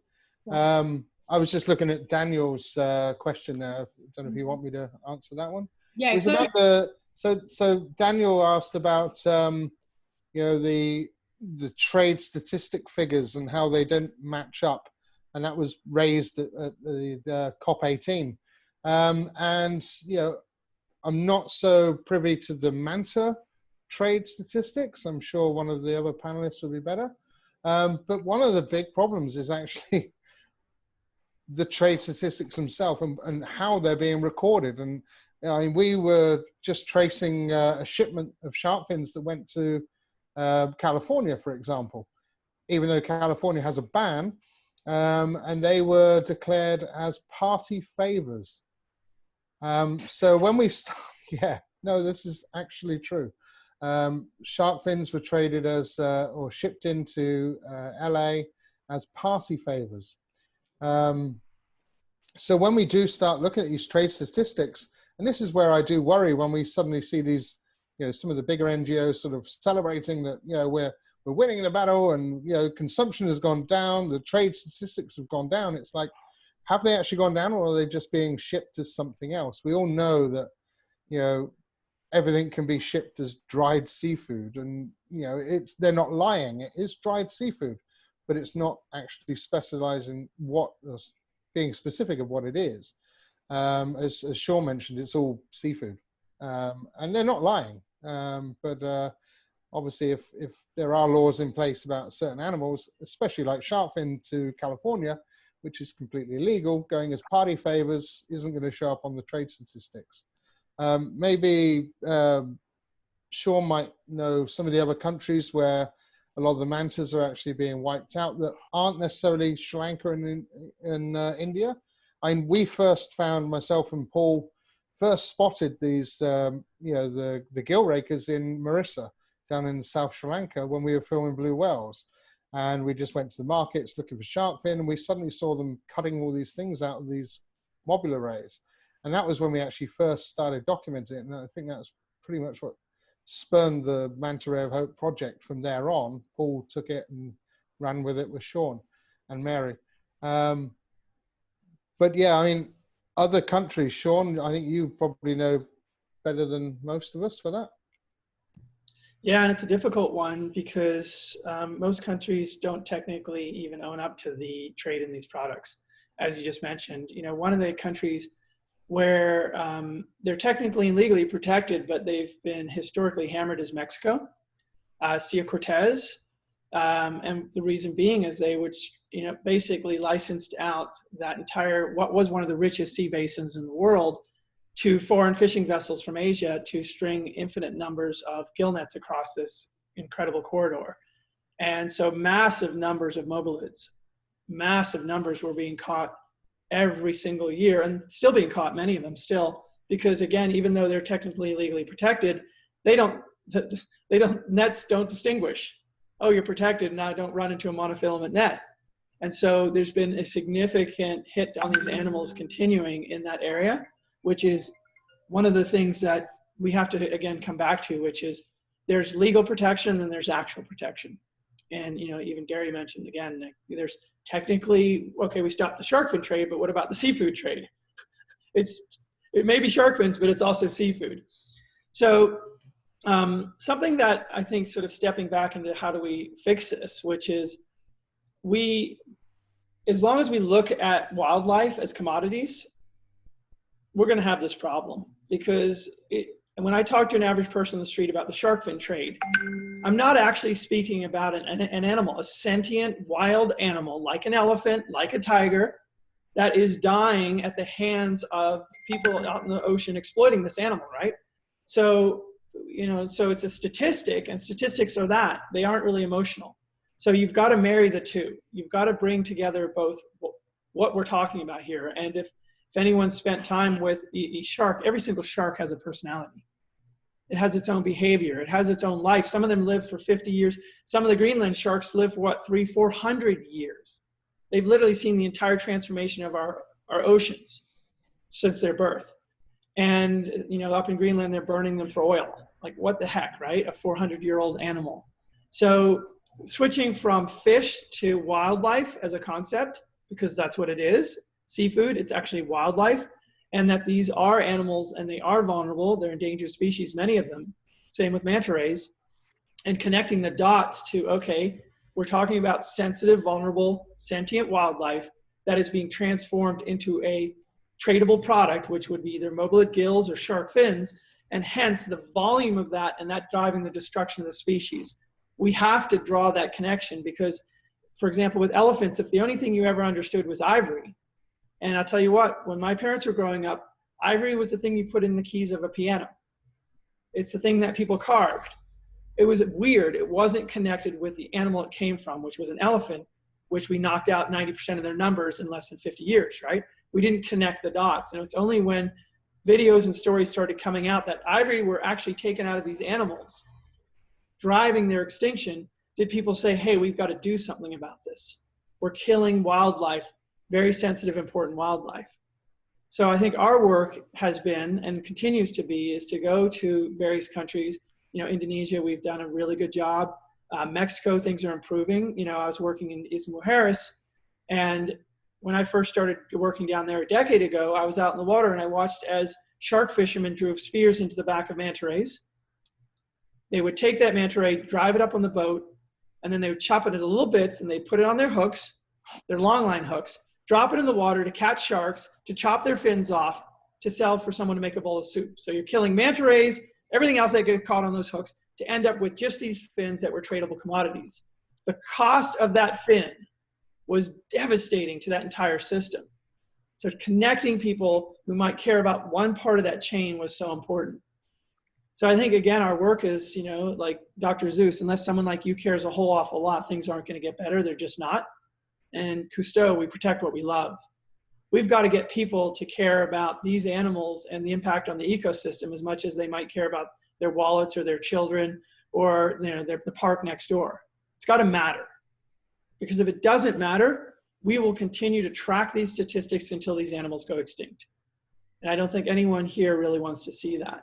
Yeah. I was just looking at Daniel's question there. I don't know if you want me to answer that one. Yeah, it was about so Daniel asked about the trade statistic figures and how they don't match up, and that was raised at the COP18. And I'm not so privy to the Manta trade statistics. I'm sure one of the other panelists would be better. But one of the big problems is actually the trade statistics themselves and how they're being recorded. And I mean, we were just tracing a shipment of shark fins that went to California, for example. Even though California has a ban, and they were declared as party favors. So when we start, yeah, no, this is actually true. Shark fins were traded as, or shipped into LA as party favors. So when we do start looking at these trade statistics, and this is where I do worry when we suddenly see these, some of the bigger NGOs sort of celebrating that, we're winning the battle, and, consumption has gone down, the trade statistics have gone down. It's like, have they actually gone down, or are they just being shipped as something else? We all know that, everything can be shipped as dried seafood, and, they're not lying. It is dried seafood, but it's not actually specializing being specific of what it is. As Shawn mentioned, it's all seafood, and they're not lying. But obviously, if there are laws in place about certain animals, especially like shark fin to California, which is completely illegal, going as party favors isn't going to show up on the trade statistics. Maybe Shawn might know some of the other countries where a lot of the mantas are actually being wiped out that aren't necessarily Sri Lanka and in India. We first found, myself and Paul first spotted these, the gill rakers in Marissa down in South Sri Lanka when we were filming blue whales. And we just went to the markets looking for shark fin, and we suddenly saw them cutting all these things out of these Mobula rays. And that was when we actually first started documenting it. And I think that's pretty much what spurned the Manta Ray of Hope project. From there on, Paul took it and ran with it with Shawn and Mary. But yeah, other countries, Shawn, I think you probably know better than most of us for that. Yeah, and it's a difficult one because most countries don't technically even own up to the trade in these products. As you just mentioned, one of the countries where they're technically and legally protected, but they've been historically hammered is Mexico, Sea Cortez. And the reason being is they would, basically licensed out that entire, what was one of the richest sea basins in the world, to foreign fishing vessels from Asia to string infinite numbers of gill nets across this incredible corridor. And so massive numbers of mobulids, massive numbers were being caught every single year, and still being caught, many of them still, because again, even though they're technically legally protected, nets don't distinguish. Oh, you're protected, now don't run into a monofilament net. And so there's been a significant hit on these animals continuing in that area, which is one of the things that we have to, again, come back to, which is there's legal protection and there's actual protection. And, even Gary mentioned, again, there's technically, okay, we stopped the shark fin trade, but what about the seafood trade? It may be shark fins, but it's also seafood. So something that I think, sort of stepping back into how do we fix this, which is as long as we look at wildlife as commodities, we're going to have this problem. Because when I talk to an average person on the street about the shark fin trade, I'm not actually speaking about an animal, a sentient wild animal like an elephant, like a tiger, that is dying at the hands of people out in the ocean exploiting this animal, right? So, so it's a statistic, and statistics are that. They aren't really emotional. So you've got to marry the two. You've got to bring together both what we're talking about here. And if anyone spent time with a shark, every single shark has a personality. It has its own behavior. It has its own life. Some of them live for 50 years. Some of the Greenland sharks live for 300-400 years. They've literally seen the entire transformation of our oceans since their birth. And, up in Greenland, they're burning them for oil. Like, what the heck, right? A 400-year-old animal. So switching from fish to wildlife as a concept, because that's what it is, seafood, it's actually wildlife, and that these are animals and they are vulnerable. They're endangered species, many of them. Same with manta rays. And connecting the dots to, okay, we're talking about sensitive, vulnerable, sentient wildlife that is being transformed into a tradable product, which would be either mobulid gills or shark fins, and hence the volume of that, and that driving the destruction of the species. We have to draw that connection because, for example, with elephants, if the only thing you ever understood was ivory, and I'll tell you what, when my parents were growing up, ivory was the thing you put in the keys of a piano. It's the thing that people carved. It was weird. It wasn't connected with the animal it came from, which was an elephant. which we knocked out 90% of their numbers in less than 50 years, right? We didn't connect the dots. And it was only when videos and stories started coming out that ivory were actually taken out of these animals, driving their extinction, did people say, hey, we've got to do something about this. We're killing wildlife, very sensitive, important wildlife. So I think our work has been, and continues to be, is to go to various countries. You know, Indonesia, we've done a really good job. Mexico, things are improving. You know, I was working in Isla Mujeres, and when I first started working down there a decade ago, I was out in the water and I watched as shark fishermen drove spears into the back of manta rays. They would take that manta ray, drive it up on the boat, and then they would chop it into little bits and they put it on their hooks, their long line hooks, drop it in the water to catch sharks, to chop their fins off, to sell for someone to make a bowl of soup. So you're killing manta rays, everything else that get caught on those hooks, to end up with just these fins that were tradable commodities. The cost of that fin was devastating to that entire system. So connecting people who might care about one part of that chain was so important. So I think, again, our work is, you know, like Dr. Zeus, unless someone like you cares a whole awful lot, things aren't going to get better. They're just not. And Cousteau, we protect what we love. We've got to get people to care about these animals and the impact on the ecosystem as much as they might care about their wallets or their children or, you know, the park next door. It's got to matter. Because if it doesn't matter, we will continue to track these statistics until these animals go extinct. And I don't think anyone here really wants to see that.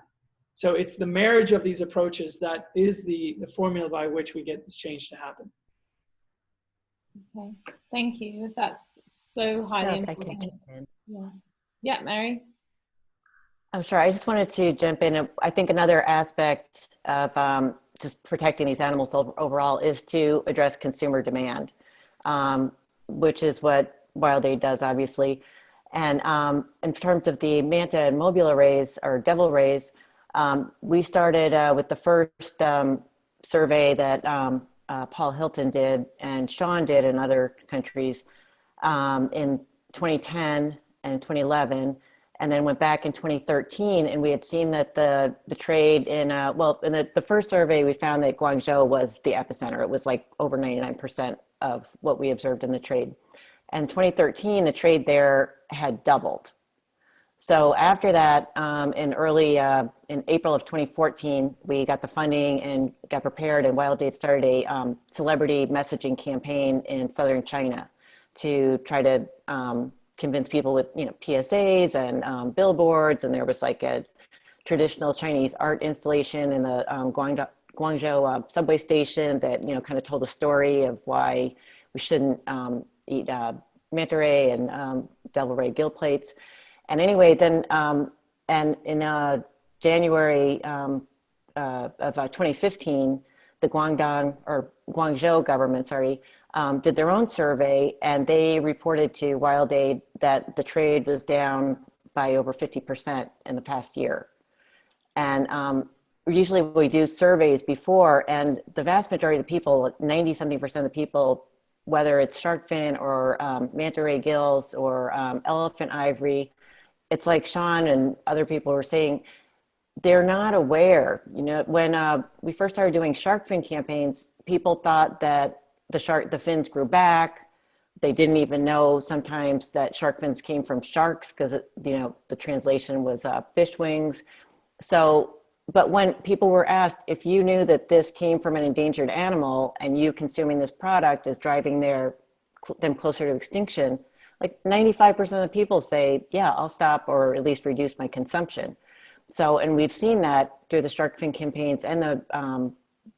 So it's the marriage of these approaches that is the formula by which we get this change to happen. Okay, thank you. That's so highly important. Yes. Yeah, Mary? I'm sure. I just wanted to jump in. I think another aspect of just protecting these animals overall is to address consumer demand, which is what Wild Aid does, obviously. And in terms of the Manta and Mobula rays, or devil rays, we started with the first survey that Paul Hilton did and Shawn did in other countries in 2010 and 2011, and then went back in 2013, and we had seen that the trade in, well, in the first survey, we found that Guangzhou was the epicenter. It was like over 99% of what we observed in the trade. And 2013, the trade there had doubled. So after that, in April of 2014, we got the funding and got prepared, and Wild Aid started a celebrity messaging campaign in southern China to try to convince people with, you know, PSAs and billboards, and there was like a traditional Chinese art installation in the Guangzhou subway station that, you know, kind of told a story of why we shouldn't eat manta ray and devil ray gill plates. And anyway, then, and in January of 2015, the Guangzhou government, did their own survey, and they reported to Wild Aid that the trade was down by over 50% in the past year. And usually we do surveys before, and the vast majority of the people, 90-something% of the people, whether it's shark fin or manta ray gills or elephant ivory, it's like Shawn and other people were saying, they're not aware. You know, when we first started doing shark fin campaigns, people thought that the fins grew back. They didn't even know sometimes that shark fins came from sharks because, you know, the translation was fish wings. So, but when people were asked if you knew that this came from an endangered animal and you consuming this product is driving them closer to extinction, like 95% of the people say, yeah, I'll stop or at least reduce my consumption. So, and we've seen that through the shark fin campaigns and the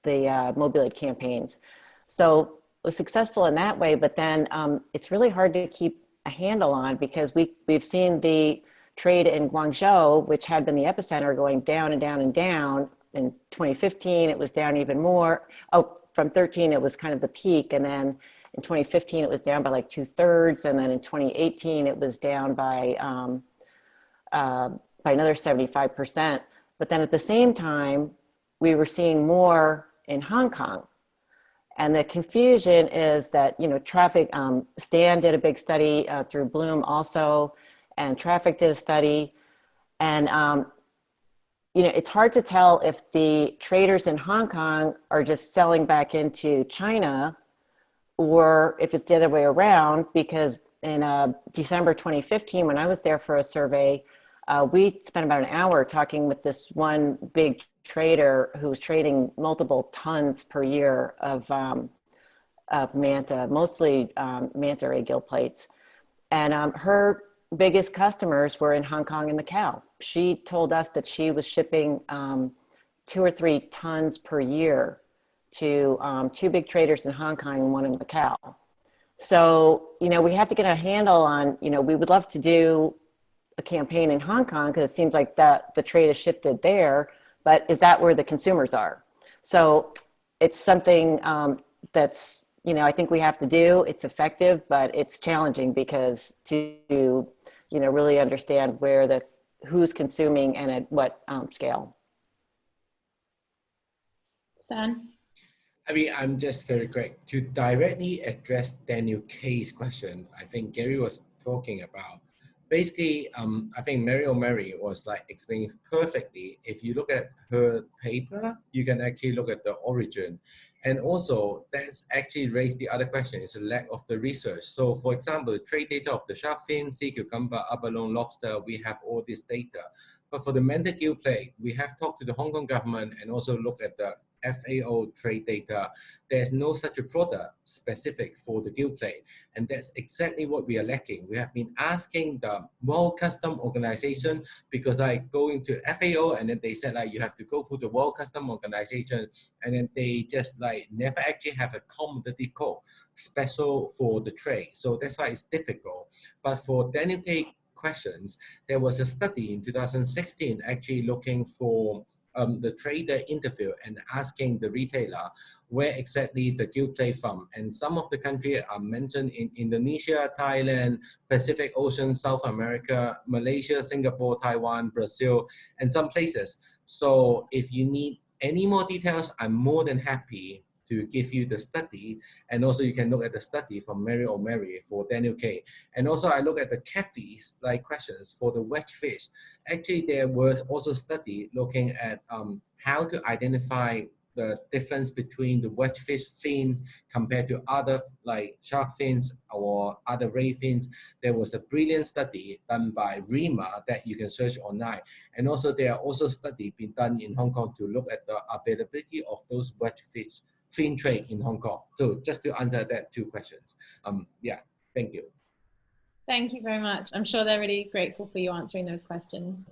mobulid campaigns. So it was successful in that way, but then it's really hard to keep a handle on because we've seen the trade in Guangzhou, which had been the epicenter, going down and down and down. In 2015, it was down even more. Oh, from 13, it was kind of the peak, and then in 2015, it was down by like 2/3, and then in 2018, it was down by another 75%. But then at the same time, we were seeing more in Hong Kong. And the confusion is that, you know, traffic, Stan did a big study through Bloom also, and Traffic did a study. And, you know, it's hard to tell if the traders in Hong Kong are just selling back into China or if it's the other way around, because in December 2015, when I was there for a survey, we spent about an hour talking with this one big trader who was trading multiple tons per year of manta, mostly manta ray gill plates. And her biggest customers were in Hong Kong and Macau. She told us that she was shipping 2 or 3 tons per year to 2 big traders in Hong Kong and 1 in Macau. So, you know, we have to get a handle on, you know, we would love to do a campaign in Hong Kong because it seems like that the trade has shifted there, but is that where the consumers are? So it's something that's, you know, I think we have to do. It's effective, but it's challenging because to, you know, really understand where who's consuming and at what scale. Stan? I mean, I'm just very quick to directly address Daniel K's question. I think Gary was talking about. Basically, I think Mary O'Mary was like explaining perfectly. If you look at her paper, you can actually look at the origin. And also, that's actually raised the other question, is the lack of the research. So for example, the trade data of the shark fin, sea cucumber, abalone, lobster, we have all this data. But for the manta gill plate, we have talked to the Hong Kong government and also look at the FAO trade data. There's no such a product specific for the gill plate. And that's exactly what we are lacking. We have been asking the World Custom Organization, because I go into FAO and then they said like you have to go through the World Custom Organization, and then they just like never actually have a commodity code special for the trade. So that's why it's difficult. But for Daniel K questions, there was a study in 2016 actually looking for the trader interview and asking the retailer where exactly the gill plate from. And some of the countries are mentioned in Indonesia, Thailand, Pacific Ocean, South America, Malaysia, Singapore, Taiwan, Brazil, and some places. So if you need any more details, I'm more than happy to give you the study. And also you can look at the study from Mary O'Mary for Daniel K. And also I look at the catfish like questions for the wedge fish. Actually, there was also study looking at how to identify the difference between the wedge fish fins compared to other like shark fins or other ray fins. There was a brilliant study done by RIMA that you can search online. And also there are also studies being done in Hong Kong to look at the availability of those wedge fish fin trade in Hong Kong. So just to answer that 2 questions. Yeah, thank you. Thank you very much. I'm sure they're really grateful for you answering those questions.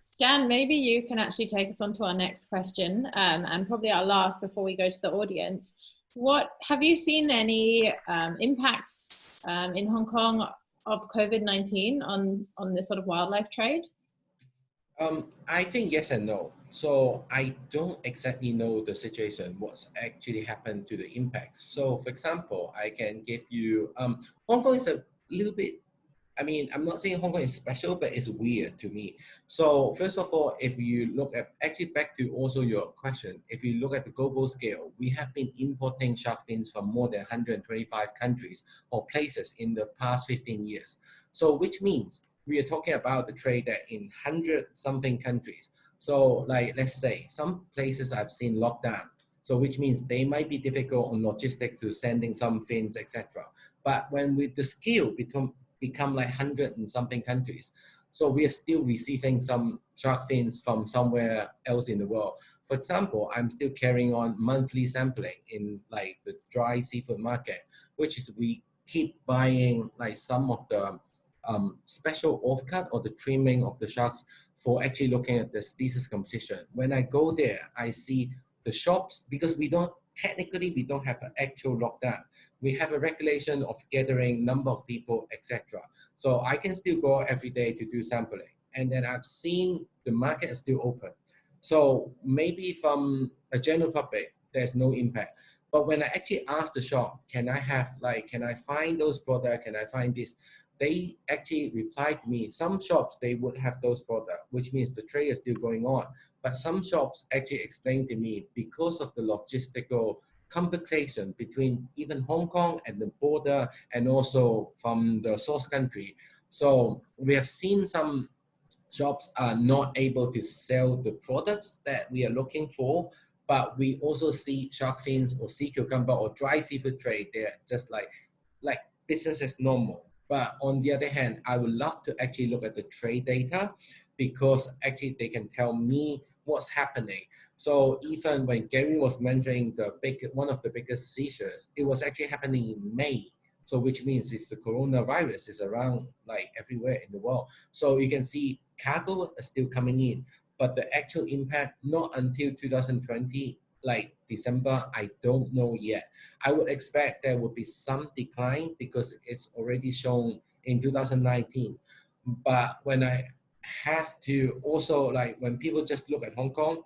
Stan, maybe you can actually take us on to our next question, and probably our last before we go to the audience. What have you seen any impacts in Hong Kong of COVID-19 on this sort of wildlife trade? I think yes and no. So I don't exactly know the situation, what's actually happened to the impact. So for example, I can give you, Hong Kong is a little bit, I mean, I'm not saying Hong Kong is special, but it's weird to me. So first of all, if you look at, actually back to also your question, if you look at the global scale, we have been importing shark fins from more than 125 countries or places in the past 15 years. So which means we are talking about the trade that in 100-something countries. So like, let's say some places I've seen lockdown. So which means they might be difficult on logistics to sending some fins, etc. But when with the scale become like 100-something countries, so we are still receiving some shark fins from somewhere else in the world. For example, I'm still carrying on monthly sampling in like the dry seafood market, which is we keep buying like some of the special offcut or the trimming of the sharks for actually looking at the species composition. When I go there, I see the shops, because we don't have an actual lockdown. We have a regulation of gathering number of people, etc. So I can still go every day to do sampling. And then I've seen the market is still open. So maybe from a general public, there's no impact. But when I actually ask the shop, can I find those products? Can I find this? They actually replied to me, some shops, they would have those products, which means the trade is still going on. But some shops actually explained to me, because of the logistical complication between even Hong Kong and the border and also from the source country. So we have seen some shops are not able to sell the products that we are looking for but we also see shark fins or sea cucumber or dry seafood trade. They're just like business as normal. But on the other hand, I would love to actually look at the trade data, because actually they can tell me what's happening. So even when Gary was mentioning one of the biggest seizures, it was actually happening in May. So which means it's the coronavirus is around like everywhere in the world. So you can see cargo is still coming in, but the actual impact, not until 2020, like December, I don't know yet. I would expect there would be some decline because it's already shown in 2019. But when I have to also, like when people just look at Hong Kong,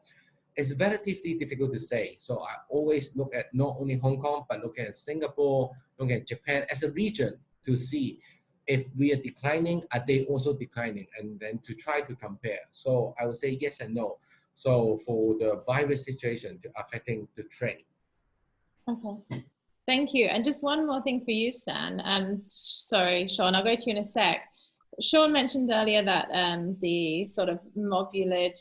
it's relatively difficult to say. So I always look at not only Hong Kong, but look at Singapore, look at Japan as a region to see if we are declining, are they also declining? And then to try to compare. So I would say yes and no. So for the virus situation affecting the trade. Okay, thank you. And just one more thing for you, Stan. Sorry, Shawn, I'll go to you in a sec. Shawn mentioned earlier that the sort of mobulid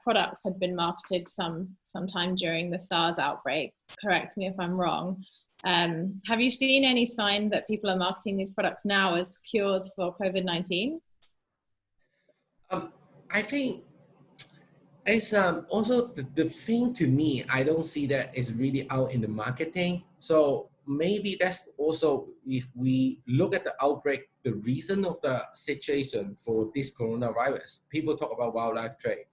products had been marketed sometime during the SARS outbreak. Correct me if I'm wrong. Have you seen any sign that people are marketing these products now as cures for COVID-19? I think it's also the thing to me, I don't see that is really out in the marketing. So maybe that's also, if we look at the outbreak, the reason of the situation for this coronavirus, people talk about wildlife trade.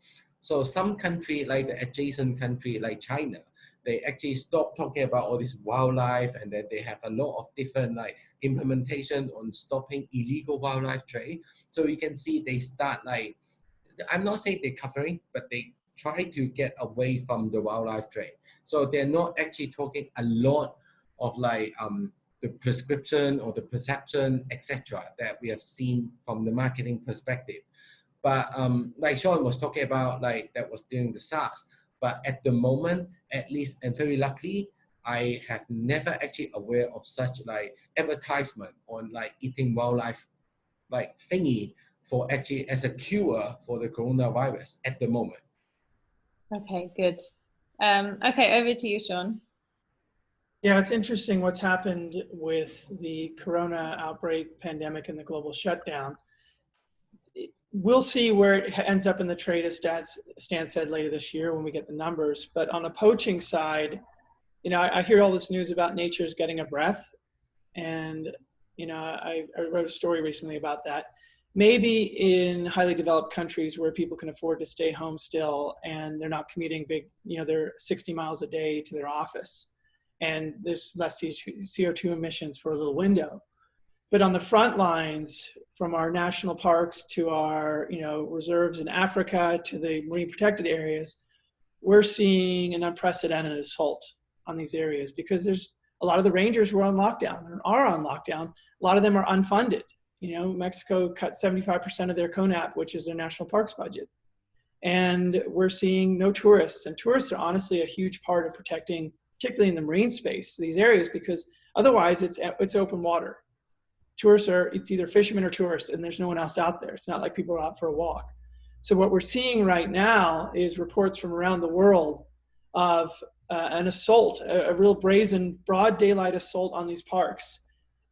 So some country, like the adjacent country like China, they actually stop talking about all this wildlife, and then they have a lot of different like implementation on stopping illegal wildlife trade. So you can see they start like, I'm not saying they're covering, but they try to get away from the wildlife trade. So they're not actually talking a lot of like the prescription or the perception, etc., that we have seen from the marketing perspective. But like Shawn was talking about, like that was during the SARS. But at the moment, at least, and very luckily, I have never actually aware of such like advertisement on like eating wildlife like thingy for actually as a cure for the coronavirus at the moment. Okay, good. Okay, over to you, Shawn. Yeah, it's interesting what's happened with the corona outbreak, pandemic, and the global shutdown. We'll see where it ends up in the trade, as Stan said, later this year when we get the numbers. But on the poaching side, you know, I hear all this news about nature's getting a breath. And, you know, I wrote a story recently about that. Maybe in highly developed countries where people can afford to stay home still and they're not commuting big, you know, they're 60 miles a day to their office, and there's less CO2 emissions for a little window. But on the front lines, from our national parks to our, you know, reserves in Africa to the marine protected areas, we're seeing an unprecedented assault on these areas because there's a lot of the rangers were on lockdown and are on lockdown. A lot of them are unfunded. You know, Mexico cut 75% of their CONAP, which is their national parks budget. And we're seeing no tourists. And tourists are honestly a huge part of protecting, particularly in the marine space, these areas, because otherwise it's open water. Tourists are, it's either fishermen or tourists, and there's no one else out there. It's not like people are out for a walk. So what we're seeing right now is reports from around the world of an assault, a real brazen, broad daylight assault on these parks.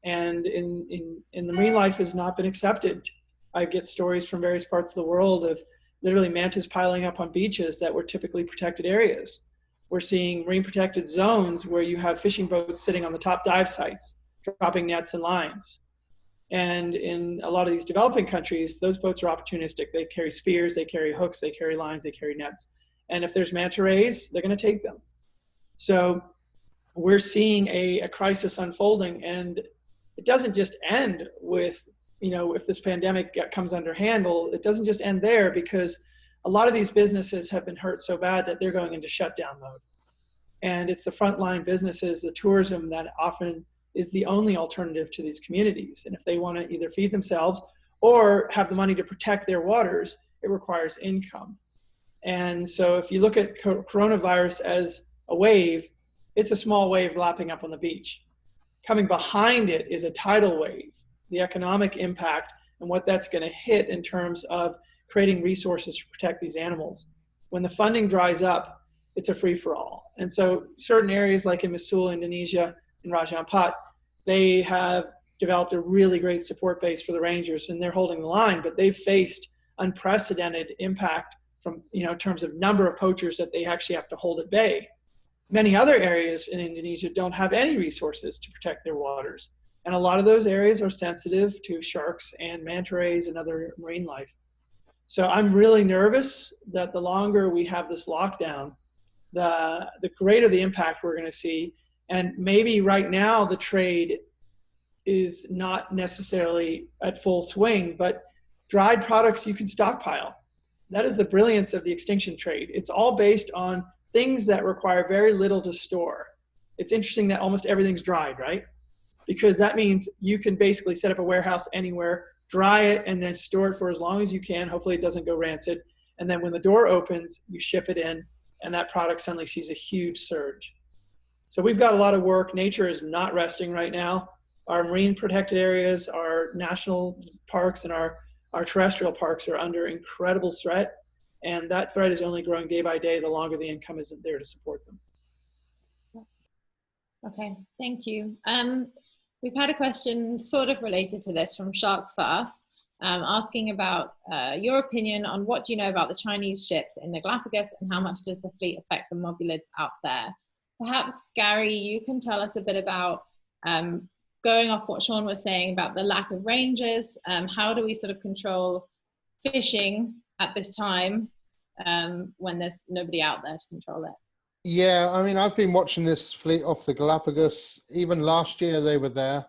And in the marine life has not been accepted. I get stories from various parts of the world of literally mantas piling up on beaches that were typically protected areas. We're seeing marine protected zones where you have fishing boats sitting on the top dive sites, dropping nets and lines. And in a lot of these developing countries, those boats are opportunistic. They carry spears, they carry hooks, they carry lines, they carry nets. And if there's manta rays, they're going to take them. So we're seeing a crisis unfolding, and it doesn't just end with, you know, if this pandemic comes under handle, it doesn't just end there, because a lot of these businesses have been hurt so bad that they're going into shutdown mode. And it's the frontline businesses, the tourism, that often is the only alternative to these communities. And if they want to either feed themselves or have the money to protect their waters, it requires income. And so if you look at coronavirus as a wave, it's a small wave lapping up on the beach. Coming behind it is a tidal wave, the economic impact and what that's going to hit in terms of creating resources to protect these animals. When the funding dries up, it's a free-for-all. And so certain areas like in Mosul, Indonesia, in Raja Ampat, they have developed a really great support base for the rangers, and they're holding the line, but they've faced unprecedented impact from, in terms of number of poachers that they actually have to hold at bay. Many other areas in Indonesia don't have any resources to protect their waters. And a lot of those areas are sensitive to sharks and manta rays and other marine life. So I'm really nervous that the longer we have this lockdown, the greater the impact we're going to see. And maybe right now the trade is not necessarily at full swing, but dried products you can stockpile. That is the brilliance of the extinction trade. It's all based on things that require very little to store. It's interesting that almost everything's dried, right? Because that means you can basically set up a warehouse anywhere, dry it, and then store it for as long as you can. Hopefully it doesn't go rancid. And then when the door opens, you ship it in, and that product suddenly sees a huge surge. So we've got a lot of work. Nature is not resting right now. Our marine protected areas, our national parks, and our terrestrial parks are under incredible threat. And that threat is only growing day by day the longer the income isn't there to support them. Okay, thank you. We've had a question sort of related to this from Sharks for Us, asking about your opinion on what do you know about the Chinese ships in the Galapagos and how much does the fleet affect the mobulids out there? Perhaps, Gary, you can tell us a bit about, going off what Shawn was saying about the lack of rangers, how do we sort of control fishing at this time when there's nobody out there to control it? Yeah, I mean, I've been watching this fleet off the Galapagos. Even last year they were there.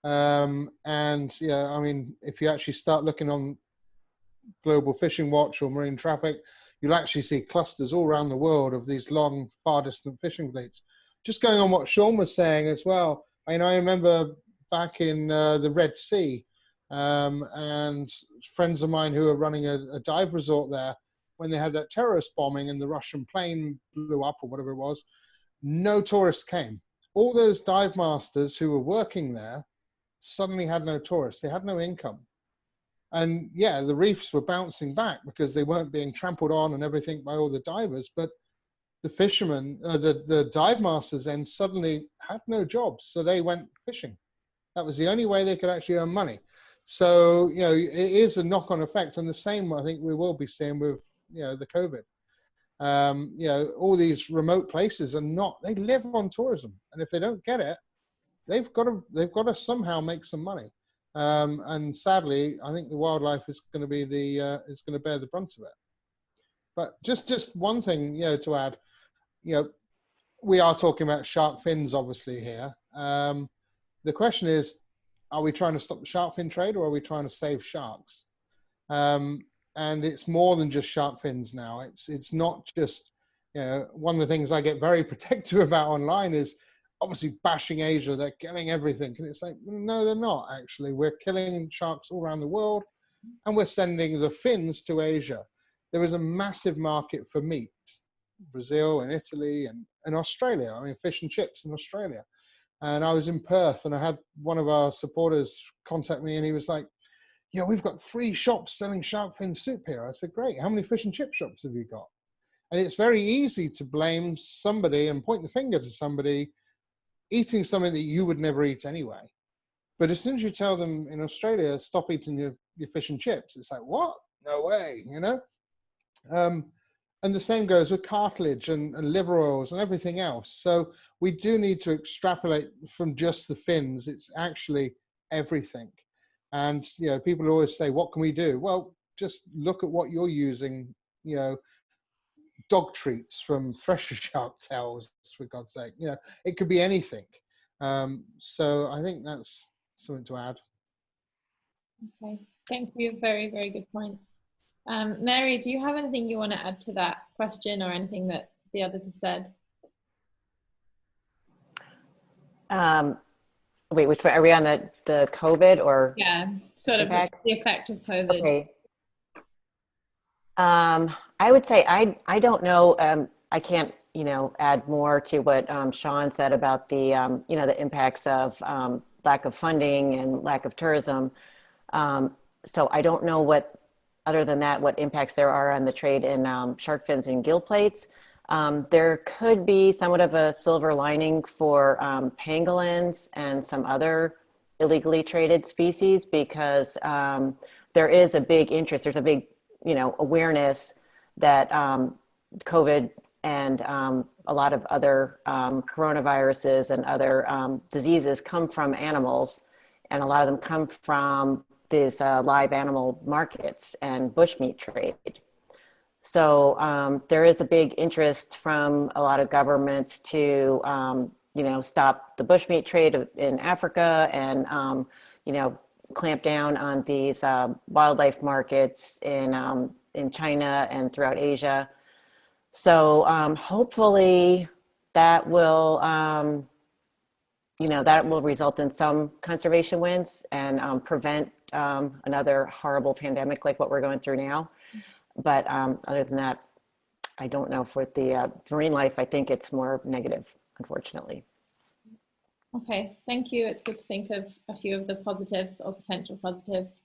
And yeah, I mean, if you actually start looking on Global Fishing Watch or Marine Traffic, you'll actually see clusters all around the world of these long, far distant fishing fleets. Just going on what Shawn was saying as well, I remember back in the Red Sea, and friends of mine who were running a dive resort there, when they had that terrorist bombing and the Russian plane blew up or whatever it was, no tourists came. All those dive masters who were working there suddenly had no tourists. They had no income. And yeah, the reefs were bouncing back because they weren't being trampled on and everything by all the divers, but the fishermen, the dive masters then suddenly had no jobs. So they went fishing. That was the only way they could actually earn money. So, it is a knock-on effect. And the same, I think we will be seeing with, the COVID. All these remote places they live on tourism. And if they don't get it, they've got to somehow make some money. And sadly, I think the wildlife is going to be is going to bear the brunt of it. But just one thing, to add, we are talking about shark fins, obviously here. The question is, are we trying to stop the shark fin trade or are we trying to save sharks? And it's more than just shark fins now. It's not just, one of the things I get very protective about online is obviously bashing Asia. They're killing everything. And it's like, no, they're not actually. We're killing sharks all around the world and we're sending the fins to Asia. There is a massive market for meat, Brazil and Italy and Australia. I mean, fish and chips in Australia. And I was in Perth and I had one of our supporters contact me and he was like, we've got 3 shops selling shark fin soup here. I said, great. How many fish and chip shops have you got? And it's very easy to blame somebody and point the finger to somebody eating something that you would never eat anyway. But as soon as you tell them in Australia, stop eating your fish and chips, it's like, what? No way, And the same goes with cartilage and liver oils and everything else. So we do need to extrapolate from just the fins. It's actually everything. And, people always say, what can we do? Well, just look at what you're using, dog treats from thresher shark tails, for God's sake. It could be anything. So I think that's something to add. Okay, thank you. Very, very good point. Mary, do you have anything you want to add to that question or anything that the others have said? Wait, which one? Are we on the COVID or? Yeah, sort of the effect of COVID. Okay. I would say I don't know. I can't add more to what Shawn said about the the impacts of lack of funding and lack of tourism. So I don't know other than that what impacts there are on the trade in shark fins and gill plates. There could be somewhat of a silver lining for pangolins and some other illegally traded species, because there is a big interest, there's a big, awareness that COVID and a lot of other coronaviruses and other diseases come from animals, and a lot of them come from these live animal markets and bushmeat trade. So there is a big interest from a lot of governments to, stop the bushmeat trade in Africa and, clamp down on these wildlife markets in China and throughout Asia. So hopefully that will, that will result in some conservation wins and prevent another horrible pandemic like what we're going through now. But other than that, I don't know. For the marine life, I think it's more negative, unfortunately. Okay, thank you. It's good to think of a few of the positives or potential positives.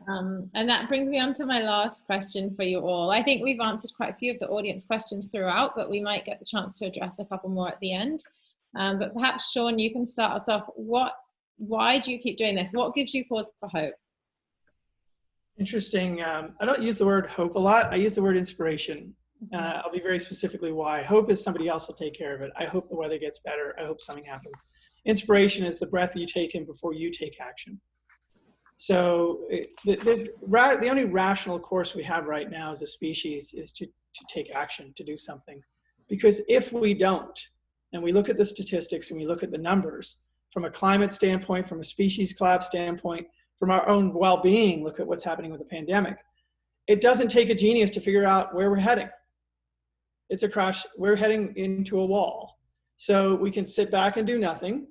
And that brings me on to my last question for you all. I think we've answered quite a few of the audience questions throughout, but we might get the chance to address a couple more at the end. But perhaps, Shawn, you can start us off. Why do you keep doing this? What gives you cause for hope? Interesting. I don't use the word hope a lot. I use the word inspiration. I'll be very specifically why. Hope is somebody else will take care of it. I hope the weather gets better. I hope something happens. Inspiration is the breath you take in before you take action. So the only rational course we have right now as a species is to take action, to do something. Because if we don't, and we look at the statistics and we look at the numbers, from a climate standpoint, from a species collapse standpoint, from our own well-being, look at what's happening with the pandemic. It doesn't take a genius to figure out where we're heading. It's a crash. We're heading into a wall. So we can sit back and do nothing,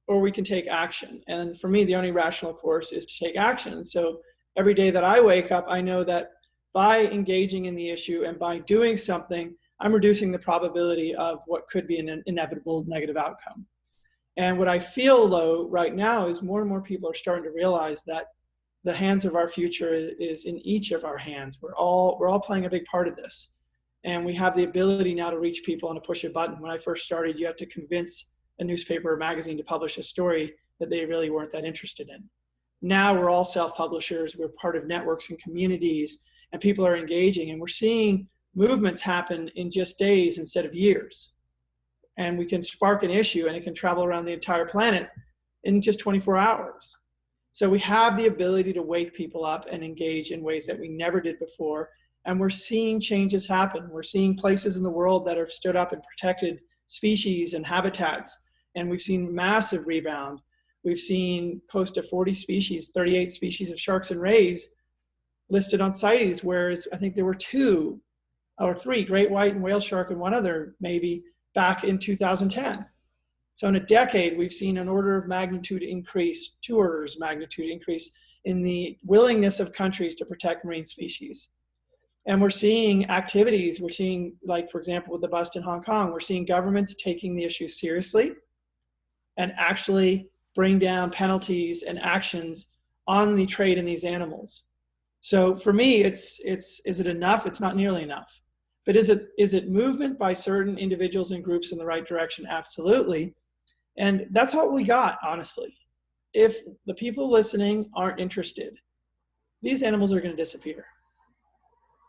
or we can take action. And for me, the only rational course is to take action. So every day that I wake up, I know that by engaging in the issue and by doing something, I'm reducing the probability of what could be an inevitable negative outcome. And what I feel, though, right now is more and more people are starting to realize that the hands of our future is in each of our hands. We're all playing a big part of this. And we have the ability now to reach people and to push a button. When I first started, you had to convince a newspaper or magazine to publish a story that they really weren't that interested in. Now we're all self-publishers. We're part of networks and communities, and people are engaging. And we're seeing movements happen in just days instead of years. And we can spark an issue and it can travel around the entire planet in just 24 hours. So we have the ability to wake people up and engage in ways that we never did before. And we're seeing changes happen. We're seeing places in the world that have stood up and protected species and habitats. And we've seen massive rebound. We've seen close to 40 species, 38 species of sharks and rays listed on CITES, whereas I think there were 2 or 3, great white and whale shark and one other maybe, back in 2010. So in a decade, we've seen an order of magnitude increase, 2 orders of magnitude increase in the willingness of countries to protect marine species. And we're seeing activities, we're seeing, like, for example, with the bust in Hong Kong, we're seeing governments taking the issue seriously and actually bring down penalties and actions on the trade in these animals. So for me, is it enough? It's not nearly enough. But is it movement by certain individuals and groups in the right direction? Absolutely. And that's all we got, honestly. If the people listening aren't interested, these animals are going to disappear.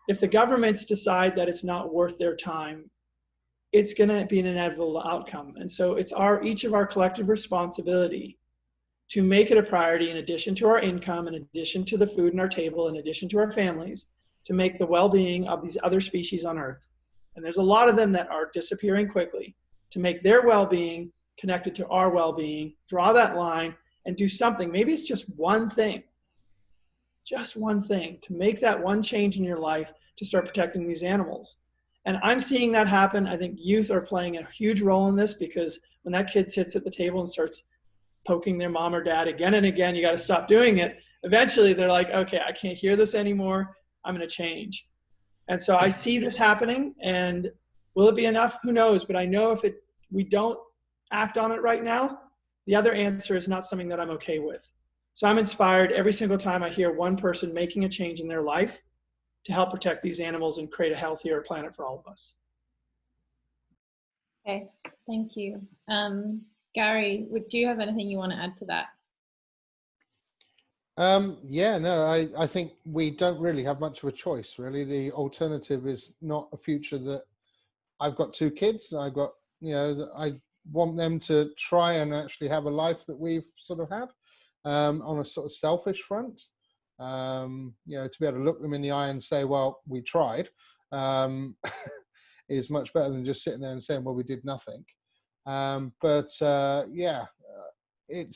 If the governments decide that it's not worth their time, it's going to be an inevitable outcome. And so it's each of our collective responsibility to make it a priority, in addition to our income, in addition to the food on our table, in addition to our families, to make the well-being of these other species on Earth. And there's a lot of them that are disappearing quickly, to make their well-being connected to our well-being, draw that line and do something. Maybe it's just one thing to make that one change in your life to start protecting these animals. And I'm seeing that happen. I think youth are playing a huge role in this, because when that kid sits at the table and starts poking their mom or dad again and again, you got to stop doing it. Eventually they're like, okay, I can't hear this anymore. I'm going to change. And so I see this happening, and will it be enough? Who knows? But I know if we don't act on it right now, the other answer is not something that I'm okay with. So I'm inspired every single time I hear one person making a change in their life to help protect these animals and create a healthier planet for all of us. Okay, thank you. Gary, do you have anything you want to add to that? Yeah, no, I think we don't really have much of a choice, really. The alternative is not a future that I've got 2 kids. I've got, you know, that I want them to try and actually have a life that we've sort of had, on a sort of selfish front. You know, to be able to look them in the eye and say, well, we tried, is much better than just sitting there and saying, well, we did nothing. Yeah, it,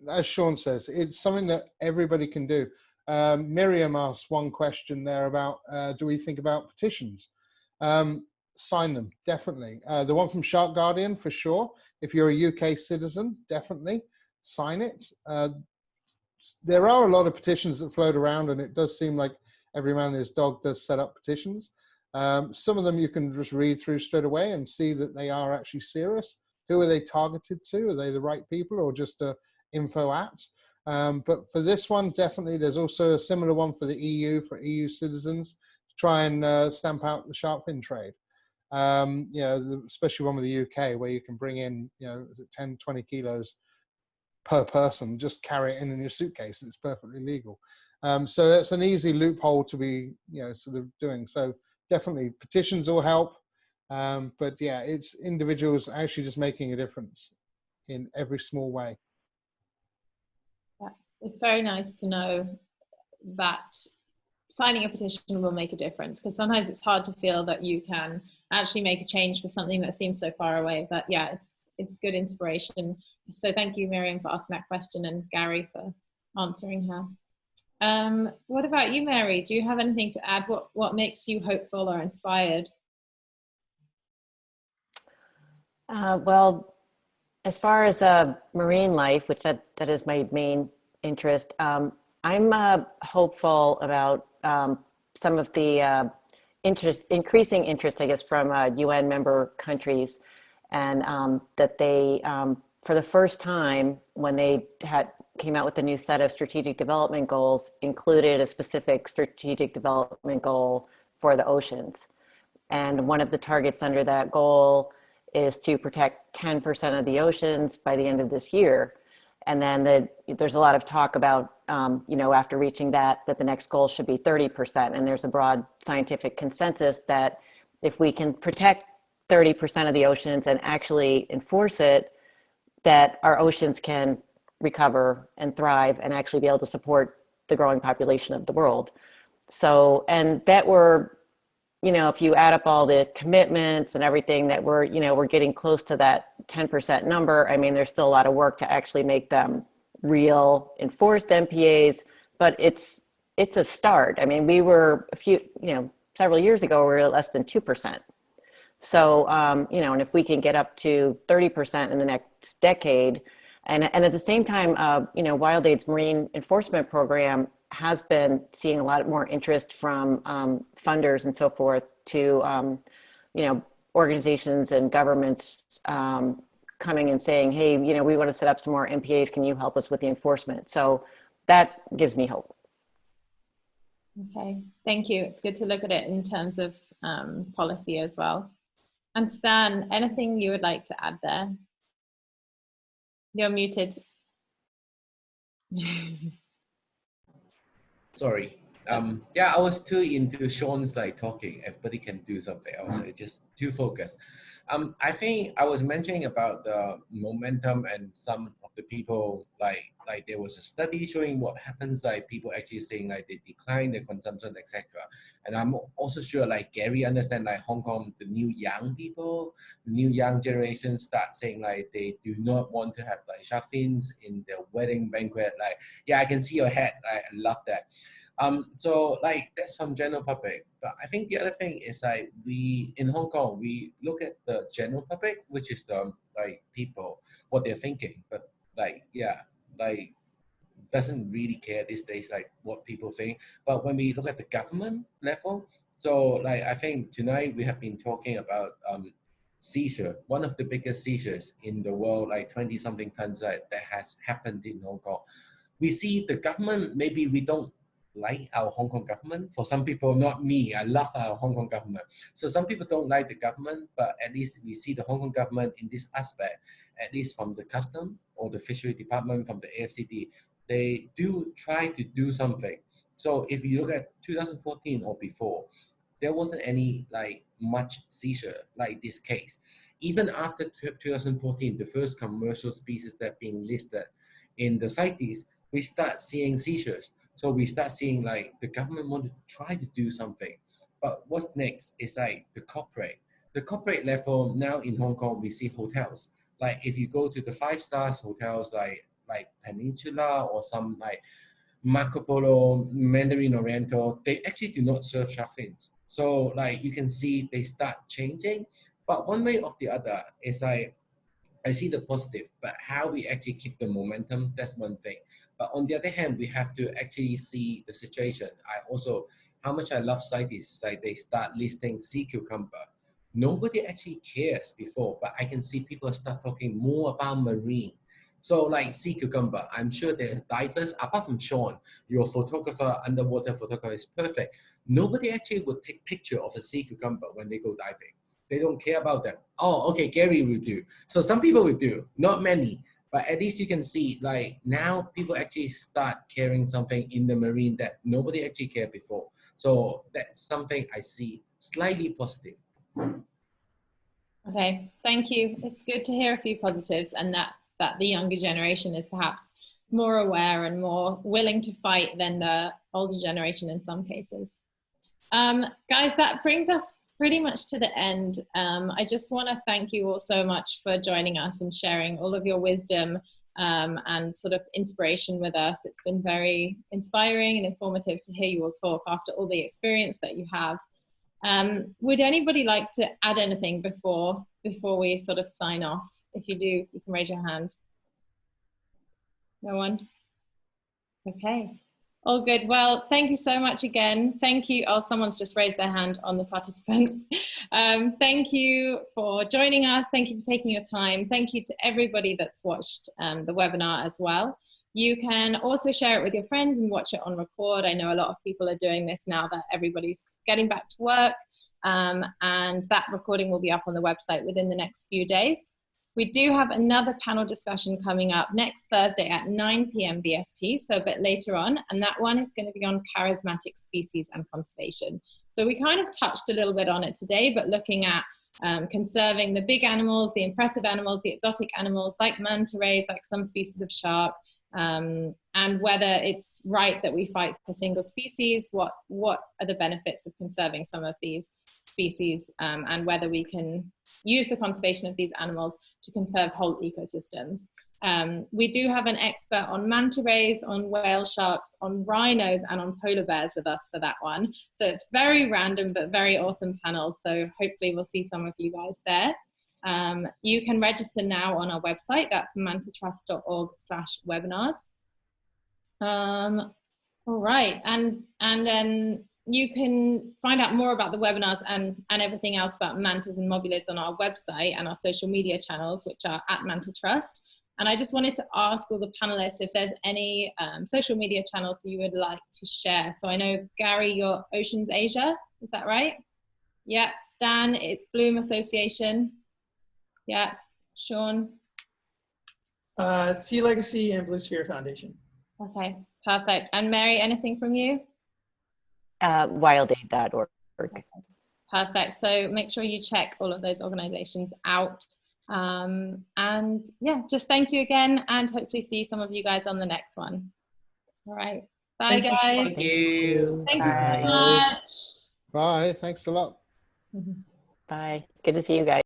as Shawn says, it's something that everybody can do. Miriam asked one question there about, do we think about petitions? Sign them, definitely. The one from Shark Guardian, for sure. If you're a UK citizen, definitely sign it. There are a lot of petitions that float around, and it does seem like every man and his dog does set up petitions. Some of them you can just read through straight away and see that they are actually serious. Who are they targeted to? Are they the right people, or just a info at? But for this one, definitely, there's also a similar one for the EU, for EU citizens, to try and stamp out the shark fin trade. You know, especially one with the UK, where you can bring in, you know, 10, 20 kilos per person, just carry it in your suitcase, and it's perfectly legal. So it's an easy loophole to be, you know, sort of doing. So definitely petitions will help. But yeah, it's individuals actually just making a difference in every small way. Yeah, it's very nice to know that signing a petition will make a difference, because sometimes it's hard to feel that you can actually make a change for something that seems so far away. But yeah, it's good inspiration. So thank you, Miriam, for asking that question, and Gary for answering her. What about you, Mary? Do you have anything to add? What makes you hopeful or inspired? Well, as far as marine life, which that is my main interest, I'm hopeful about some of the increasing interest, I guess, from UN member countries, and that they, for the first time, when they came out with a new set of strategic development goals, included a specific strategic development goal for the oceans. And one of the targets under that goal is to protect 10% of the oceans by the end of this year. And then there's a lot of talk about, you know, after reaching that the next goal should be 30%. And there's a broad scientific consensus that if we can protect 30% of the oceans and actually enforce it, that our oceans can recover and thrive and actually be able to support the growing population of the world. So, and that we're, you know, if you add up all the commitments and everything, that we're, you know, we're getting close to that 10% number. I mean, there's still a lot of work to actually make them real enforced MPAs, but it's a start. I mean, we were several years ago, we were less than 2%. So, you know, and if we can get up to 30% in the next decade, and at the same time, you know, WildAid's Marine Enforcement Program has been seeing a lot more interest from funders and so forth to, you know, organizations and governments coming and saying, hey, you know, we want to set up some more MPAs. Can you help us with the enforcement? So that gives me hope. Okay, thank you. It's good to look at it in terms of policy as well. And Stan, anything you would like to add there? You're muted. Sorry. Yeah, I was too into Shawn's like talking. Everybody can do something. I was just too focused. I think I was mentioning about the momentum, and some of the people like there was a study showing what happens, like people actually saying like they decline their consumption, etc. And I'm also sure like Gary understand like Hong Kong, the new young people, the new young generation start saying like they do not want to have like shark fins in their wedding banquet. Like, yeah, I can see your head. I love that. So like that's from general public, but I think the other thing is like we in Hong Kong, we look at the general public, which is the like people, what they're thinking, but like, yeah, like doesn't really care these days, like what people think. But when we look at the government level, so like I think tonight we have been talking about seizure, one of the biggest seizures in the world, like 20 something tons that has happened in Hong Kong. We see the government, maybe we don't like our Hong Kong government. For some people, not me, I love our Hong Kong government. So some people don't like the government, but at least we see the Hong Kong government in this aspect, at least from the custom or the fishery department, from the AFCD, they do try to do something. So if you look at 2014 or before, there wasn't any like much seizure like this case. Even after 2014, the first commercial species that being listed in the CITES, we start seeing seizures. So we start seeing like the government want to try to do something. But what's next is like the corporate level. Now in Hong Kong, we see hotels. Like if you go to the 5-star hotels like Peninsula or some like Marco Polo, Mandarin Oriental, they actually do not serve shark fins. So like you can see they start changing. But one way or the other is I see the positive, but how we actually keep the momentum, that's one thing. But on the other hand, we have to actually see the situation. How much I love CITES is like they start listing sea cucumber. Nobody actually cares before, but I can see people start talking more about marine. So like sea cucumber, I'm sure there's divers, apart from Shawn, your photographer, underwater photographer is perfect. Nobody actually would take picture of a sea cucumber when they go diving. They don't care about them. Oh, okay, Gary will do. So some people will do, not many, but at least you can see like now people actually start caring something in the marine that nobody actually cared before. So that's something I see slightly positive. Okay, thank you. It's good to hear a few positives, and that the younger generation is perhaps more aware and more willing to fight than the older generation in some cases. Guys, that brings us pretty much to the end. I just want to thank you all so much for joining us and sharing all of your wisdom and sort of inspiration with us. It's been very inspiring and informative to hear you all talk after all the experience that you have. Would anybody like to add anything before we sort of sign off? If you do, you can raise your hand. No one? Okay. All good. Well, thank you so much again. Thank you. Oh, someone's just raised their hand on the participants. Thank you for joining us. Thank you for taking your time. Thank you to everybody that's watched the webinar as well. You can also share it with your friends and watch it on record. I know a lot of people are doing this now that everybody's getting back to work, and that recording will be up on the website within the next few days. We do have another panel discussion coming up next Thursday at 9 p.m. BST, so a bit later on, and that one is going to be on charismatic species and conservation. So we kind of touched a little bit on it today, but looking at conserving the big animals, the impressive animals, the exotic animals like manta rays, like some species of shark, and whether it's right that we fight for single species, what are the benefits of conserving some of these species, and whether we can use the conservation of these animals to conserve whole ecosystems. We do have an expert on manta rays, on whale sharks, on rhinos, and on polar bears with us for that one. So it's very random, but very awesome panel. So hopefully we'll see some of you guys there. You can register now on our website. That's mantatrust.org/webinars. All right, and you can find out more about the webinars and everything else about mantas and mobulids on our website and our social media channels, which are @MantaTrust. And I just wanted to ask all the panelists if there's any social media channels that you would like to share. So I know, Gary, you're Oceans Asia, is that right? Yeah, Stan, it's Bloom Association. Yeah, Shawn? Sea Legacy and Blue Sphere Foundation. Okay, perfect. And Mary, anything from you? Wildaid.org. Okay. Perfect. So make sure you check all of those organizations out. And yeah, just thank you again, and hopefully see some of you guys on the next one. All right. Bye, guys. Thank you. Thank you so much. Bye. Thanks a lot. Bye. Good to see you guys.